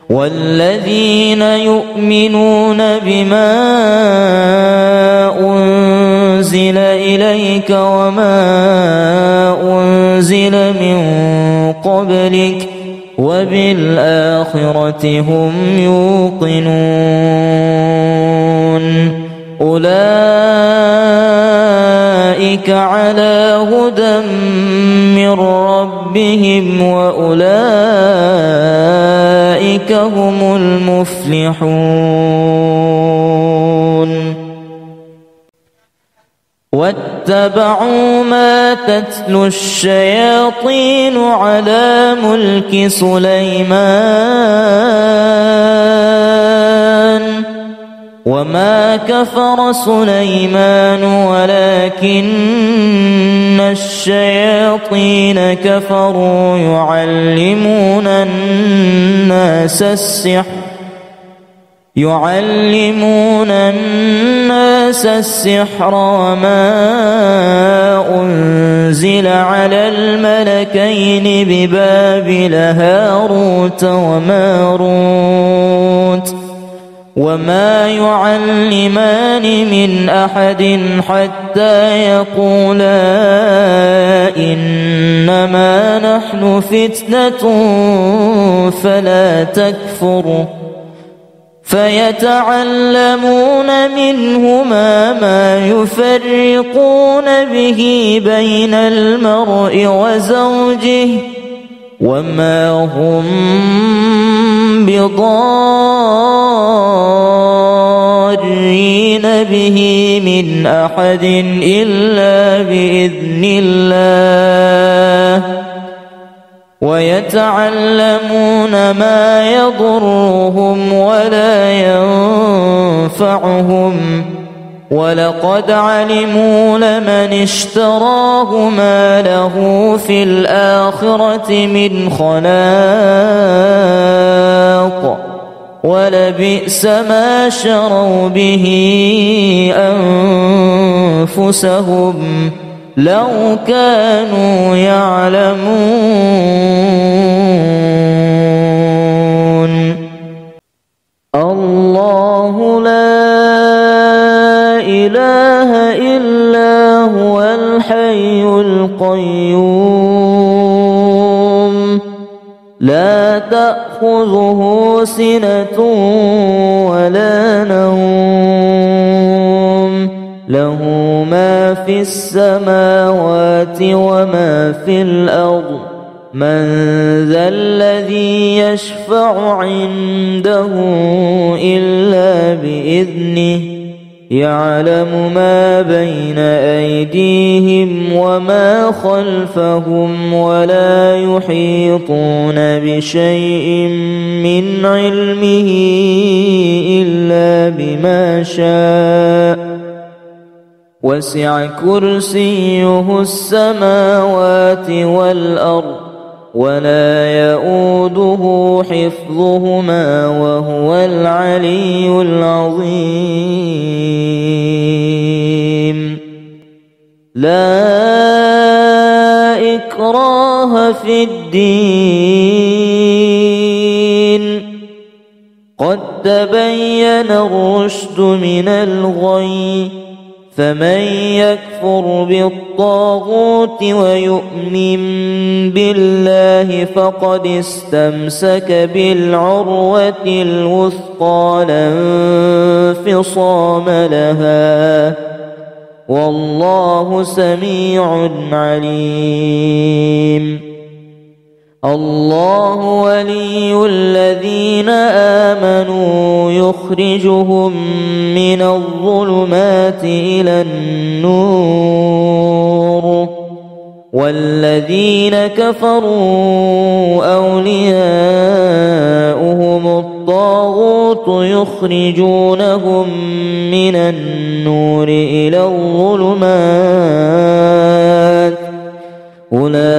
والذين يؤمنون بما أنزل إليك وما أنزل من قبلك وبالآخرة هم يوقنون أولئك على هدى من ربهم وأولئك هم المفلحون. واتبعوا ما تتلو الشياطين على ملك سليمان وما كفر سليمان ولكن الشياطين كفروا يعلمون الناس السحر وما أنزل على الملكين ببابل هاروت وماروت وما يعلمان من أحد حتى يقولا إنما نحن فتنة فلا تكفر فيتعلمون منهما ما يفرقون به بين المرء وزوجه وما هم بضارين به من أحد إلا بإذن الله ويتعلمون ما يضرهم ولا ينفعهم ولقد علموا لمن اشتراه ما له في الآخرة من خلاق ولبئس ما شروا به أنفسهم لو كانوا يعلمون. الله لا إله إلا هو الحي القيوم لا تأخذه سنة ولا نوم له ما في السماوات وما في الأرض من ذا الذي يشفع عنده إلا بإذنه يعلم ما بين أيديهم وما خلفهم ولا يحيطون بشيء من علمه إلا بما شاء وسع كرسيه السماوات والأرض ولا يؤوده حفظهما وهو العلي العظيم. لا إكراه في الدين قد تبين الرشد من الغي فمن يكفر بالطاغوت ويؤمن بالله فقد استمسك بالعروة الوثقى لا انفصام لها والله سميع عليم. الله ولي الذين آمنوا يخرجهم من الظلمات إلى النور والذين كفروا أولياؤهم الطاغوت يخرجونهم من النور إلى الظلمات أولئك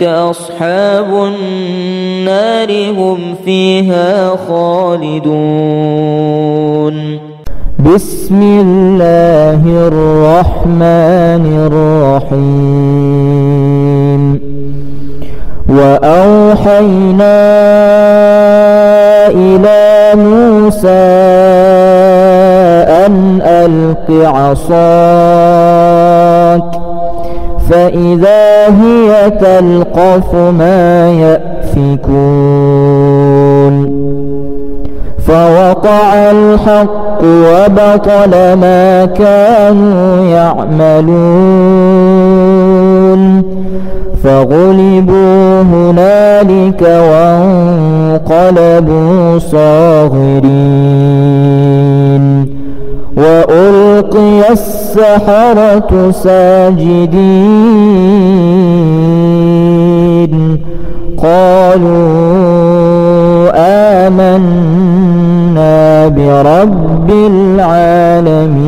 أصحاب النار هم فيها خالدون. بسم الله الرحمن الرحيم. وأوحينا إلى موسى أن ألق عصاك فإذا هي تلقف ما يأفكون فوقع الحق وبطل ما كانوا يعملون فغلبوا هنالك وانقلبوا صاغرين وألقي السحرة ساجدين قالوا آمنا برب العالمين.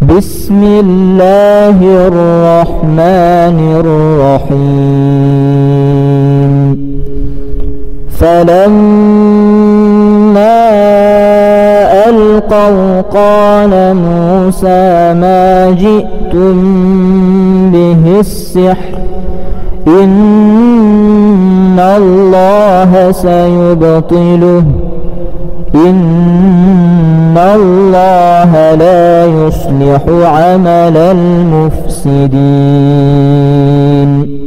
بسم الله الرحمن الرحيم. فلما ألقوا قال موسى ما جئتم به السحر إن الله سيبطله إن الله لا يصلح عمل المفسدين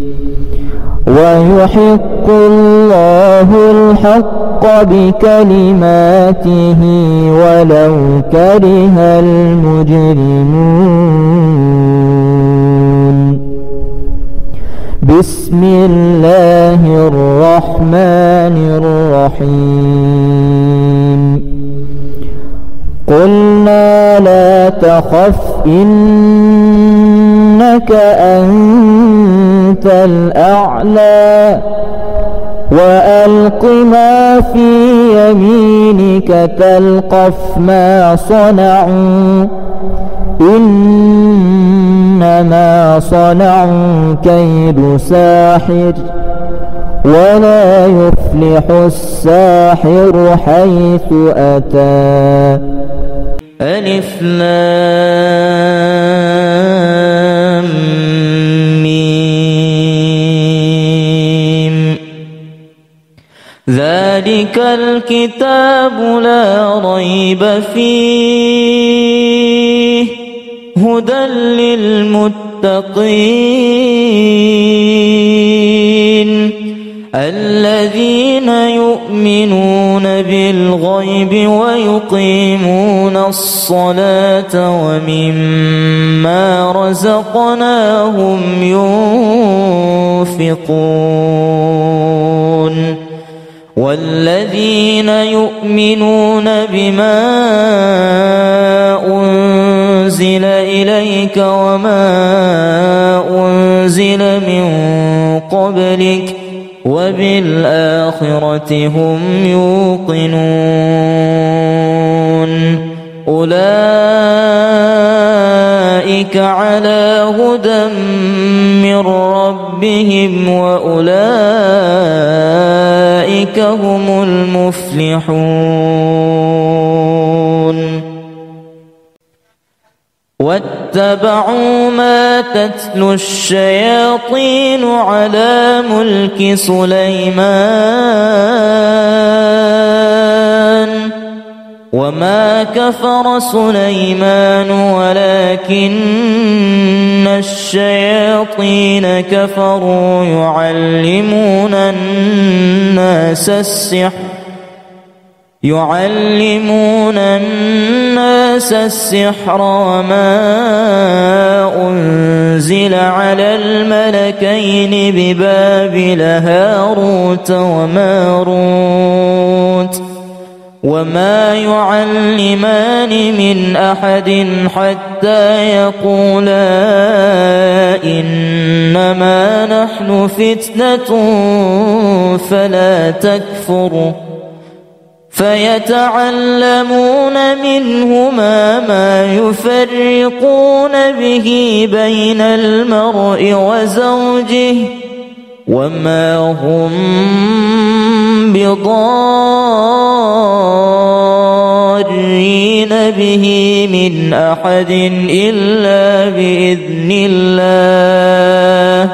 ويحق الله الحق بكلماته ولو كره المجرمون. بسم الله الرحمن الرحيم. قلنا لا تخف إنك أنت الأعلى وألق ما في يمينك تلقف ما صنعوا إنما صنعوا كيد ساحر ولا يفلح الساحر حيث أتى. ألف لام ميم. ذلك الكتاب لا ريب فيه هدى للمتقين الذين يؤمنون بالغيب ويقيمون الصلاة ومما رزقناهم ينفقون والذين يؤمنون بما أنزل إليك وما أنزل من قبلك وبالآخرة هم يوقنون أولئك على هدى من ربهم وأولئك هم المفلحون. واتبعوا ما تتلو الشياطين على ملك سليمان وما كفر سليمان ولكن الشياطين كفروا يعلمون الناس السحر وما أنزل على الملكين ببابل هاروت وماروت وما يعلمان من أحد حتى يقولا إنما نحن فتنة فلا تكفر فيتعلمون منهما ما يفرقون به بين المرء وزوجه وما هم بضارين به من أحد إلا بإذن الله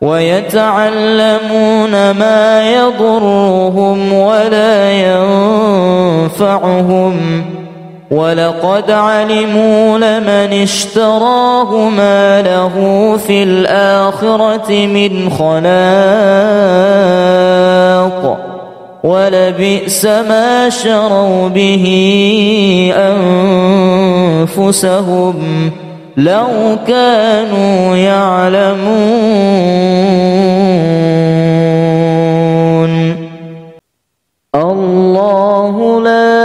ويتعلمون ما يضرهم ولا ينفعهم ولقد علموا لمن اشتراه ما له في الآخرة من خلاق ولبئس ما شروا به أنفسهم لو كانوا يعلمون. الله لا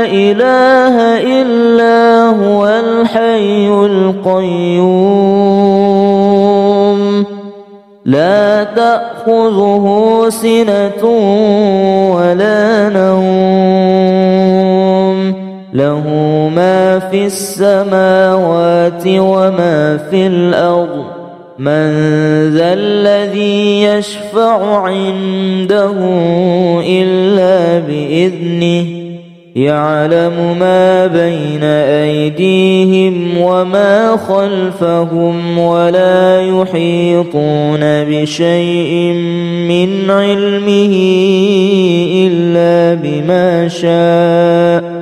إله إلا هو الحي القيوم لا تأخذه سنة ولا نوم له ما في السماوات وما في الأرض من ذا الذي يشفع عنده إلا بإذنه يعلم ما بين أيديهم وما خلفهم ولا يحيطون بشيء من علمه إلا بما شاء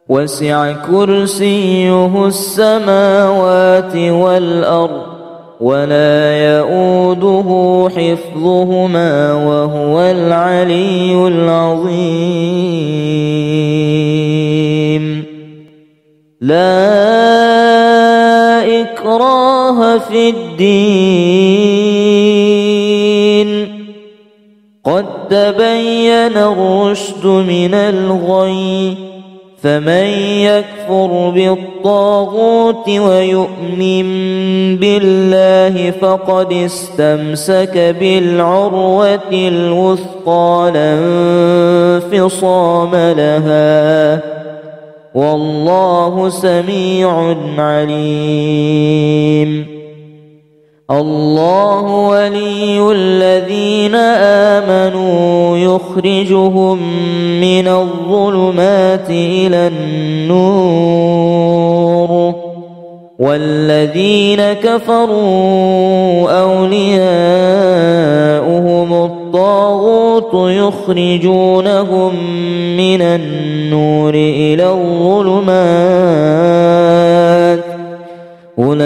وسع كرسيه السماوات والأرض ولا يؤوده حفظهما وهو العلي العظيم. لا إكراه في الدين قد تبين الرشد من الغي فمن يكفر بالطاغوت ويؤمن بالله فقد استمسك بالعروة الوثقى لا انفصام لها والله سميع عليم. الله ولي الذين آمنوا يخرجهم من الظلمات إلى النور والذين كفروا أولياؤهم الطاغوت يخرجونهم من النور إلى الظلمات أولئك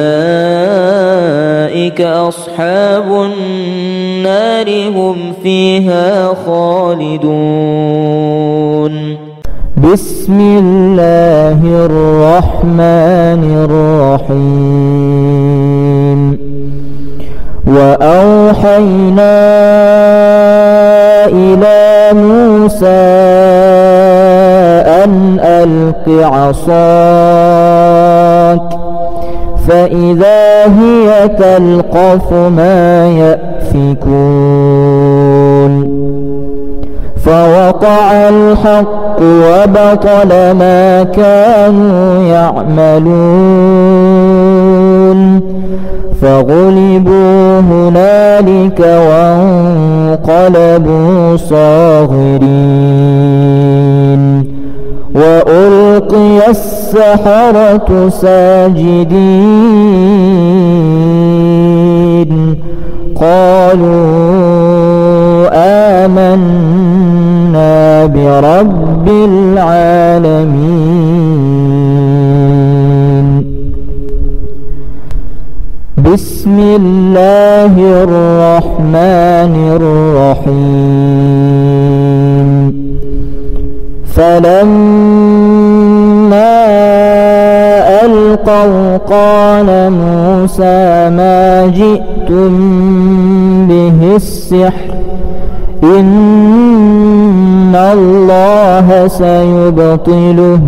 أصحاب النار هم فيها خالدون. بسم الله الرحمن الرحيم. وأوحينا إلى موسى أن ألق عصاك فإذا هي تلقف ما يأفكون فوقع الحق وبطل ما كانوا يعملون فغلبوا هنالك وانقلبوا صاغرين وألقي السحرة ساجدين قالوا آمنا برب الله الرحمن الرحيم فلما ألقوا قال موسى ما جئتم به السحر إن الله سيبطله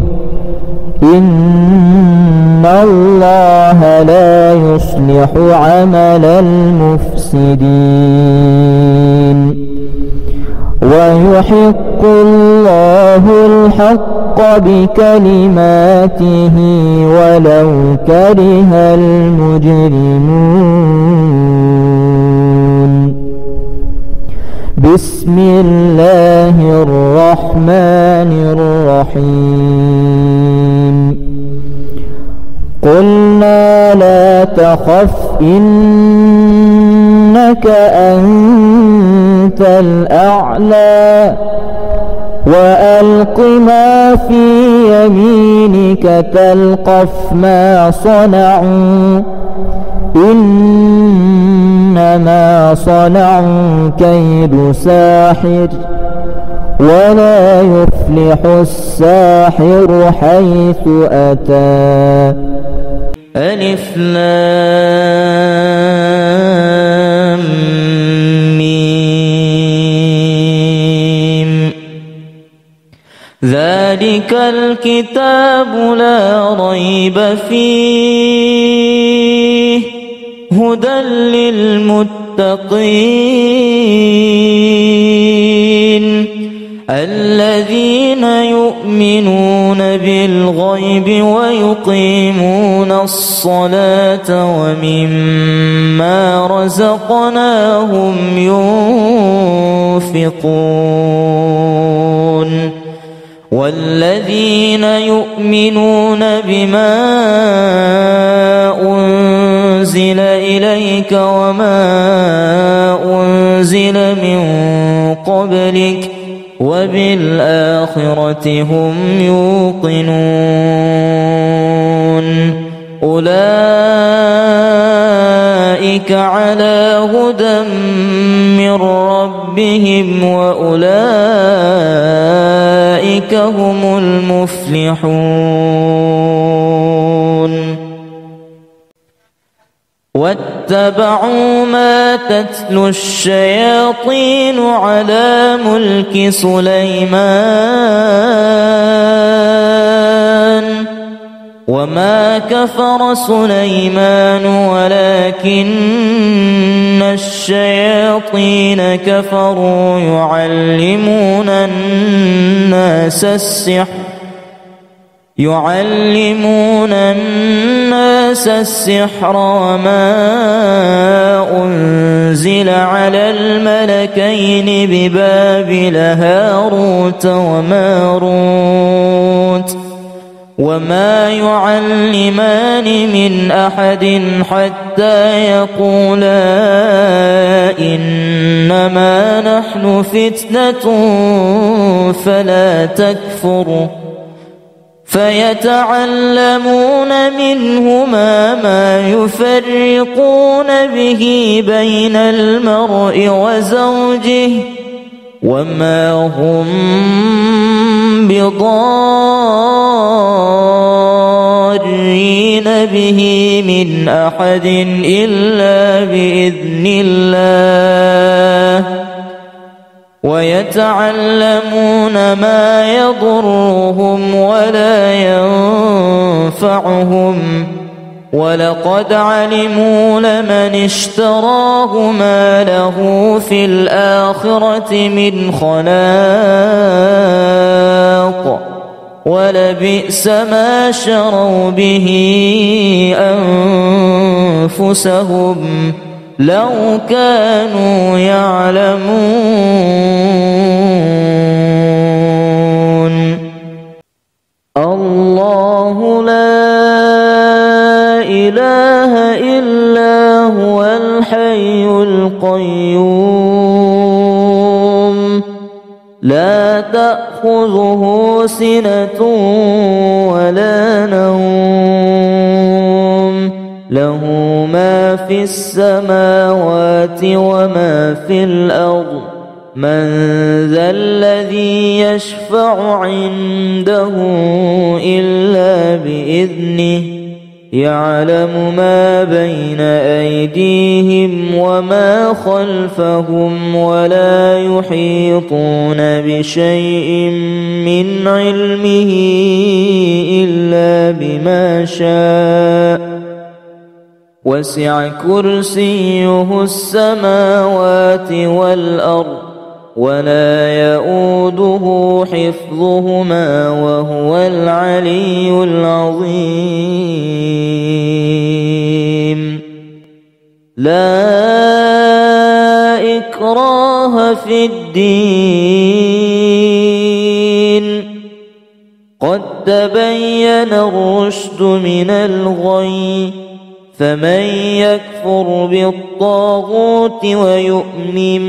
إن الله لا يصلح عمل المفسدين ويحق الله الحق بكلماته ولو كره المجرمون بسم الله الرحمن الرحيم قلنا لا تخف إنك أنت الأعلى وألق ما في يمينك تلقف ما صنعوا إنما صنعوا كيد ساحر ولا يفلح الساحر حيث أتى ألف لام ميم ذلك الكتاب لا ريب فيه هدى للمتقين الذين يؤمنون بالغيب ويقيمون الصلاة ومما رزقناهم ينفقون والذين يؤمنون بما أنزل إليك وما أنزل من قبلك وبالآخرة هم يوقنون أولئك على هدى من ربهم وأولئك هم المفلحون واتبعوا ما تتلو الشياطين على ملك سليمان وما كفر سليمان ولكن الشياطين كفروا يعلمون الناس السحر وما أنزل على الملكين ببابل هاروت وماروت وما يعلمان من أحد حتى يقولا إنما نحن فتنة فلا تكفر فيتعلمون منهما ما يفرقون به بين المرء وزوجه وما هم بضارين به من أحد إلا بإذن الله ويتعلمون ما يضرهم ولا ينفعهم ولقد علموا لمن اشتراه ما له في الآخرة من خلاق ولبئس ما شروا به أنفسهم لو كانوا يعلمون الله لا إله إلا هو الحي القيوم لا تأخذه سنة ولا نوم له ما في السماوات وما في الأرض من ذا الذي يشفع عنده إلا بإذنه يعلم ما بين أيديهم وما خلفهم ولا يحيطون بشيء من علمه إلا بما شاء وسع كرسيه السماوات والأرض ولا يؤوده حفظهما وهو العلي العظيم لا إكراه في الدين قد تبين الرشد من الغي فمن يكفر بالطاغوت ويؤمن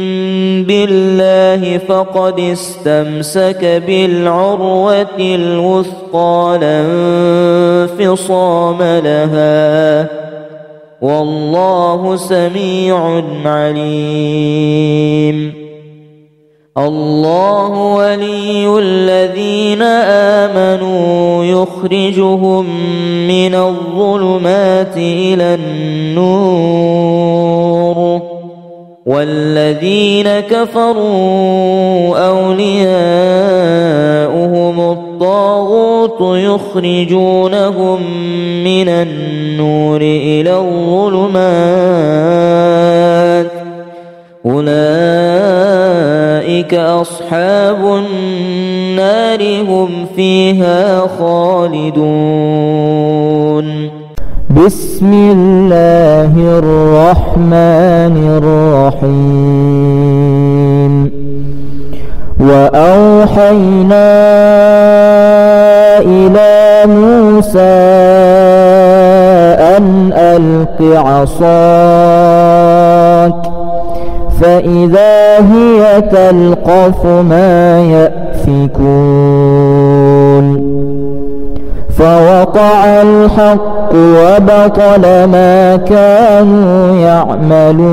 بالله فقد استمسك بالعروة الوثقى لا انفصام لها والله سميع عليم الله ولي الذين آمنوا يخرجهم من الظلمات إلى النور والذين كفروا أولياؤهم الطاغوت يخرجونهم من النور إلى الظلمات أولئك أصحاب النار هم فيها خالدون بسم الله الرحمن الرحيم وأوحينا إلى موسى أن ألق عصاك فإذا هي تلقف ما يأفكون فوقع الحق وبطل ما كانوا يعملون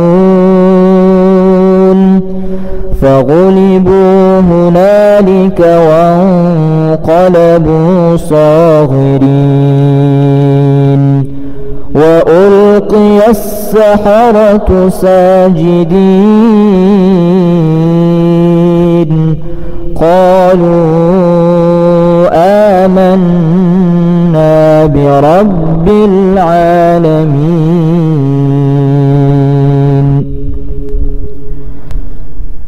فغلبوا هنالك وانقلبوا صاغرين وألقي السحرة ساجدين قالوا آمنا برب العالمين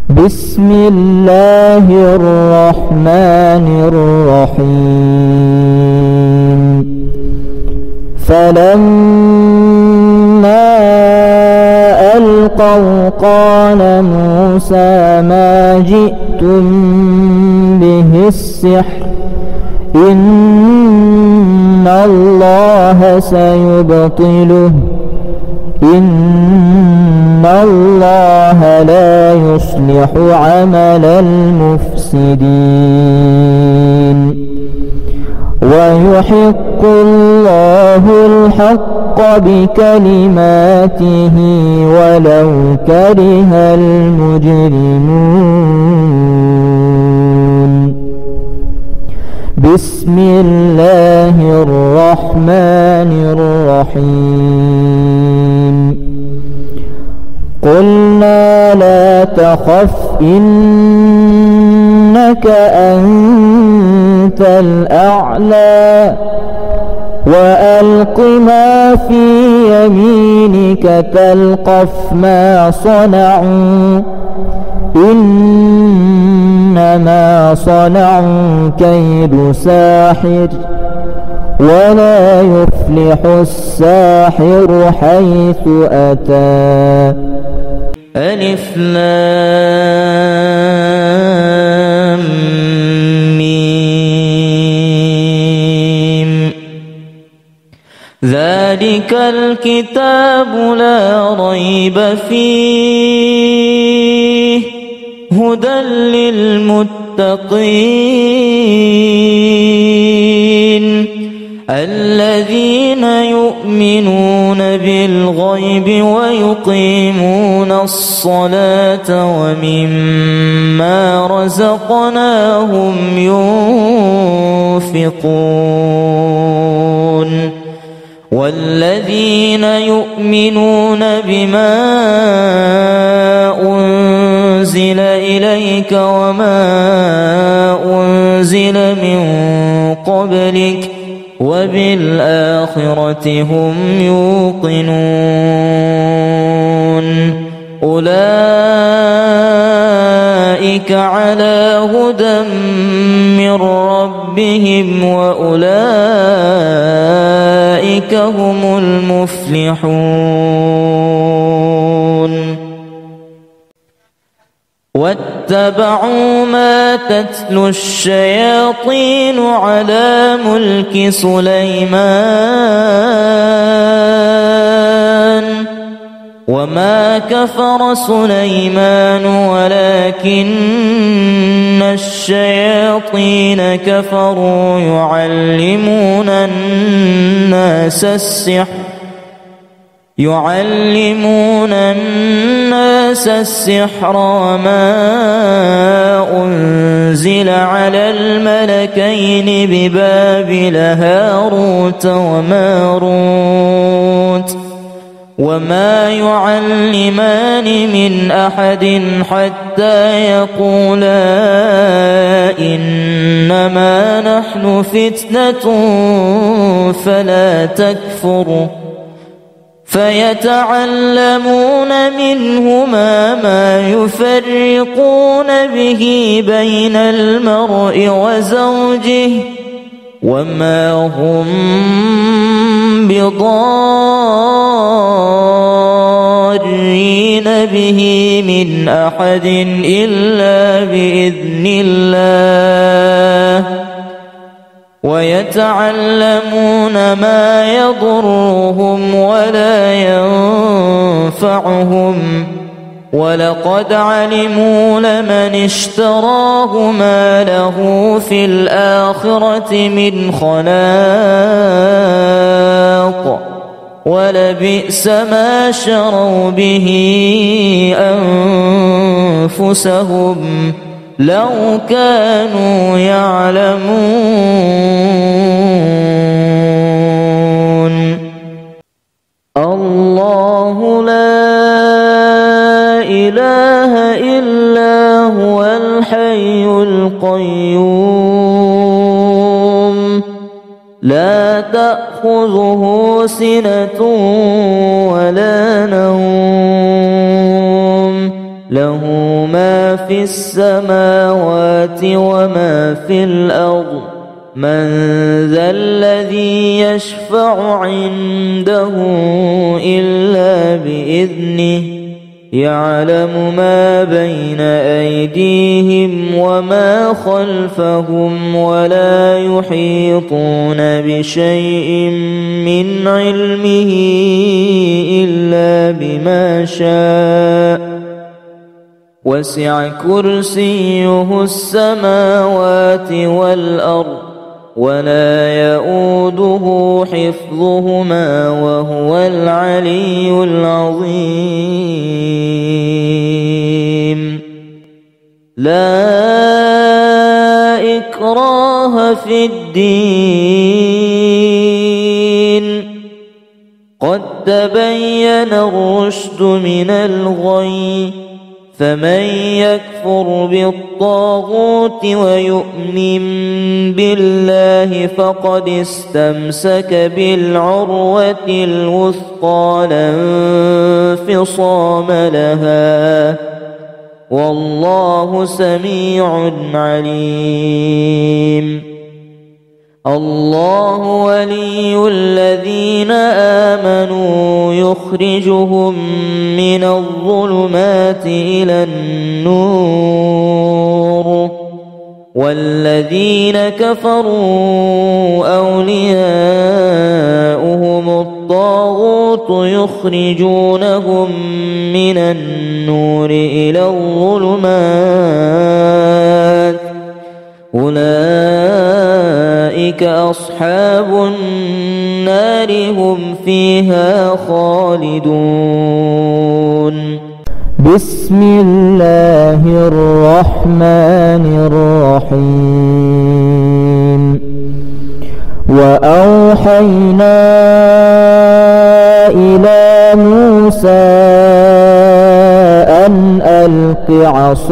بسم الله الرحمن الرحيم فلما ألقوا قال موسى ما جئتم به السحر إن الله سيبطله إن الله لا يصلح عمل المفسدين ويحق الله الحق بكلماته ولو كره المجرمون بسم الله الرحمن الرحيم قلنا لا تخف إنك أنت الأعلى وألق ما في يمينك تلقف ما صنعوا إنما صنعوا كيد ساحر ولا يفلح الساحر حيث أتى ألف لام ميم ذلك الكتاب لا ريب فيه هدى للمتقين الذين يؤمنون بالغيب ويقيمون الصلاة ومما رزقناهم ينفقون والذين يؤمنون بما أنزل إليك وما أنزل من قبلك وبالآخرة هم يوقنون أولئك على هدى من ربهم وأولئك هم المفلحون واتبعوا ما تتلو الشياطين على ملك سليمان وما كفر سليمان ولكن الشياطين كفروا يعلمون الناس السحر وما أنزل على الملكين ببابل هاروت وماروت وما يعلمان من أحد حتى يقولا إنما نحن فتنة فلا تكفر فيتعلمون منهما ما يفرقون به بين المرء وزوجه وما هم بضارين به من أحد إلا بإذن الله ويتعلمون ما يضرهم ولا ينفعهم ولقد علموا لمن اشتراه ما له في الآخرة من خلاق ولبئس ما شروا به أنفسهم لو كانوا يعلمون الله لا إله إلا هو الحي القيوم لا تأخذه سنة ولا نوم له ما في السماوات وما في الأرض من ذا الذي يشفع عنده إلا بإذنه يعلم ما بين أيديهم وما خلفهم ولا يحيطون بشيء من علمه إلا بما شاء وسع كرسيه السماوات والأرض ولا يؤوده حفظهما وهو العلي العظيم لا إكراه في الدين قد تبين الرشد من الغي فمن يكفر بالطاغوت ويؤمن بالله فقد استمسك بالعروة الوثقى لا انفصام لها والله سميع عليم الله ولي الذين آمنوا يخرجهم من الظلمات إلى النور والذين كفروا أولياؤهم الطاغوت يخرجونهم من النور إلى الظلمات أولئك أولئك أصحاب النار هم فيها خالدون. بسم الله الرحمن الرحيم. وأوحينا إلى موسى أن ألق عصاك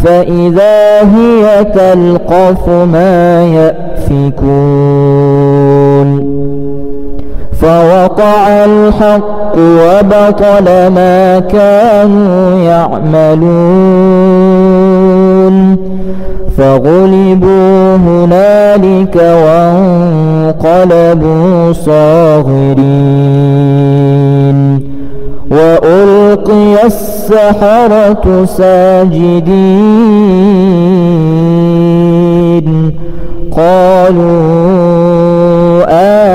فإذا هي تلقف ما يأفكون فوقع الحق وبطل ما كانوا يعملون فغلبوا هنالك وانقلبوا صاغرين وألقي السحرة ساجدين قالوا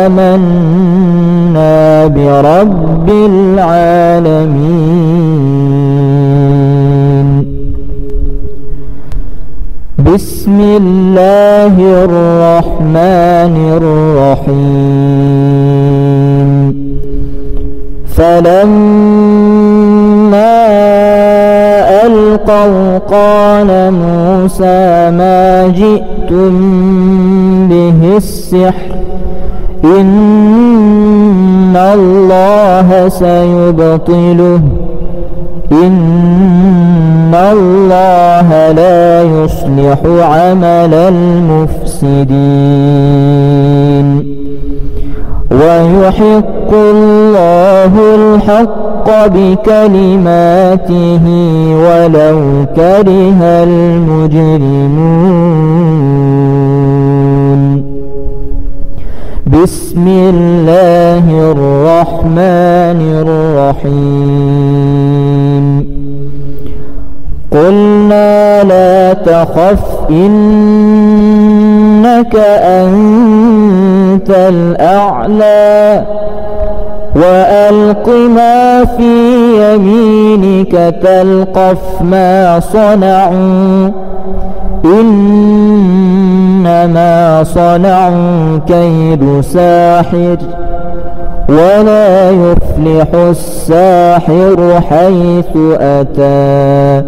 آمنا برب العالمين. بسم الله الرحمن الرحيم. فلما ألقوا قال موسى ما جئتم به السحر إن الله سيبطله إن الله لا يصلح عمل المفسدين ويحق الله الحق بكلماته ولو كره المجرمون. بسم الله الرحمن الرحيم. قلنا لا تخف إنك أنت الأعلى وألق ما في يمينك تلقف ما صنعوا إنما صنعوا كيد ساحر ولا يفلح الساحر حيث أتى.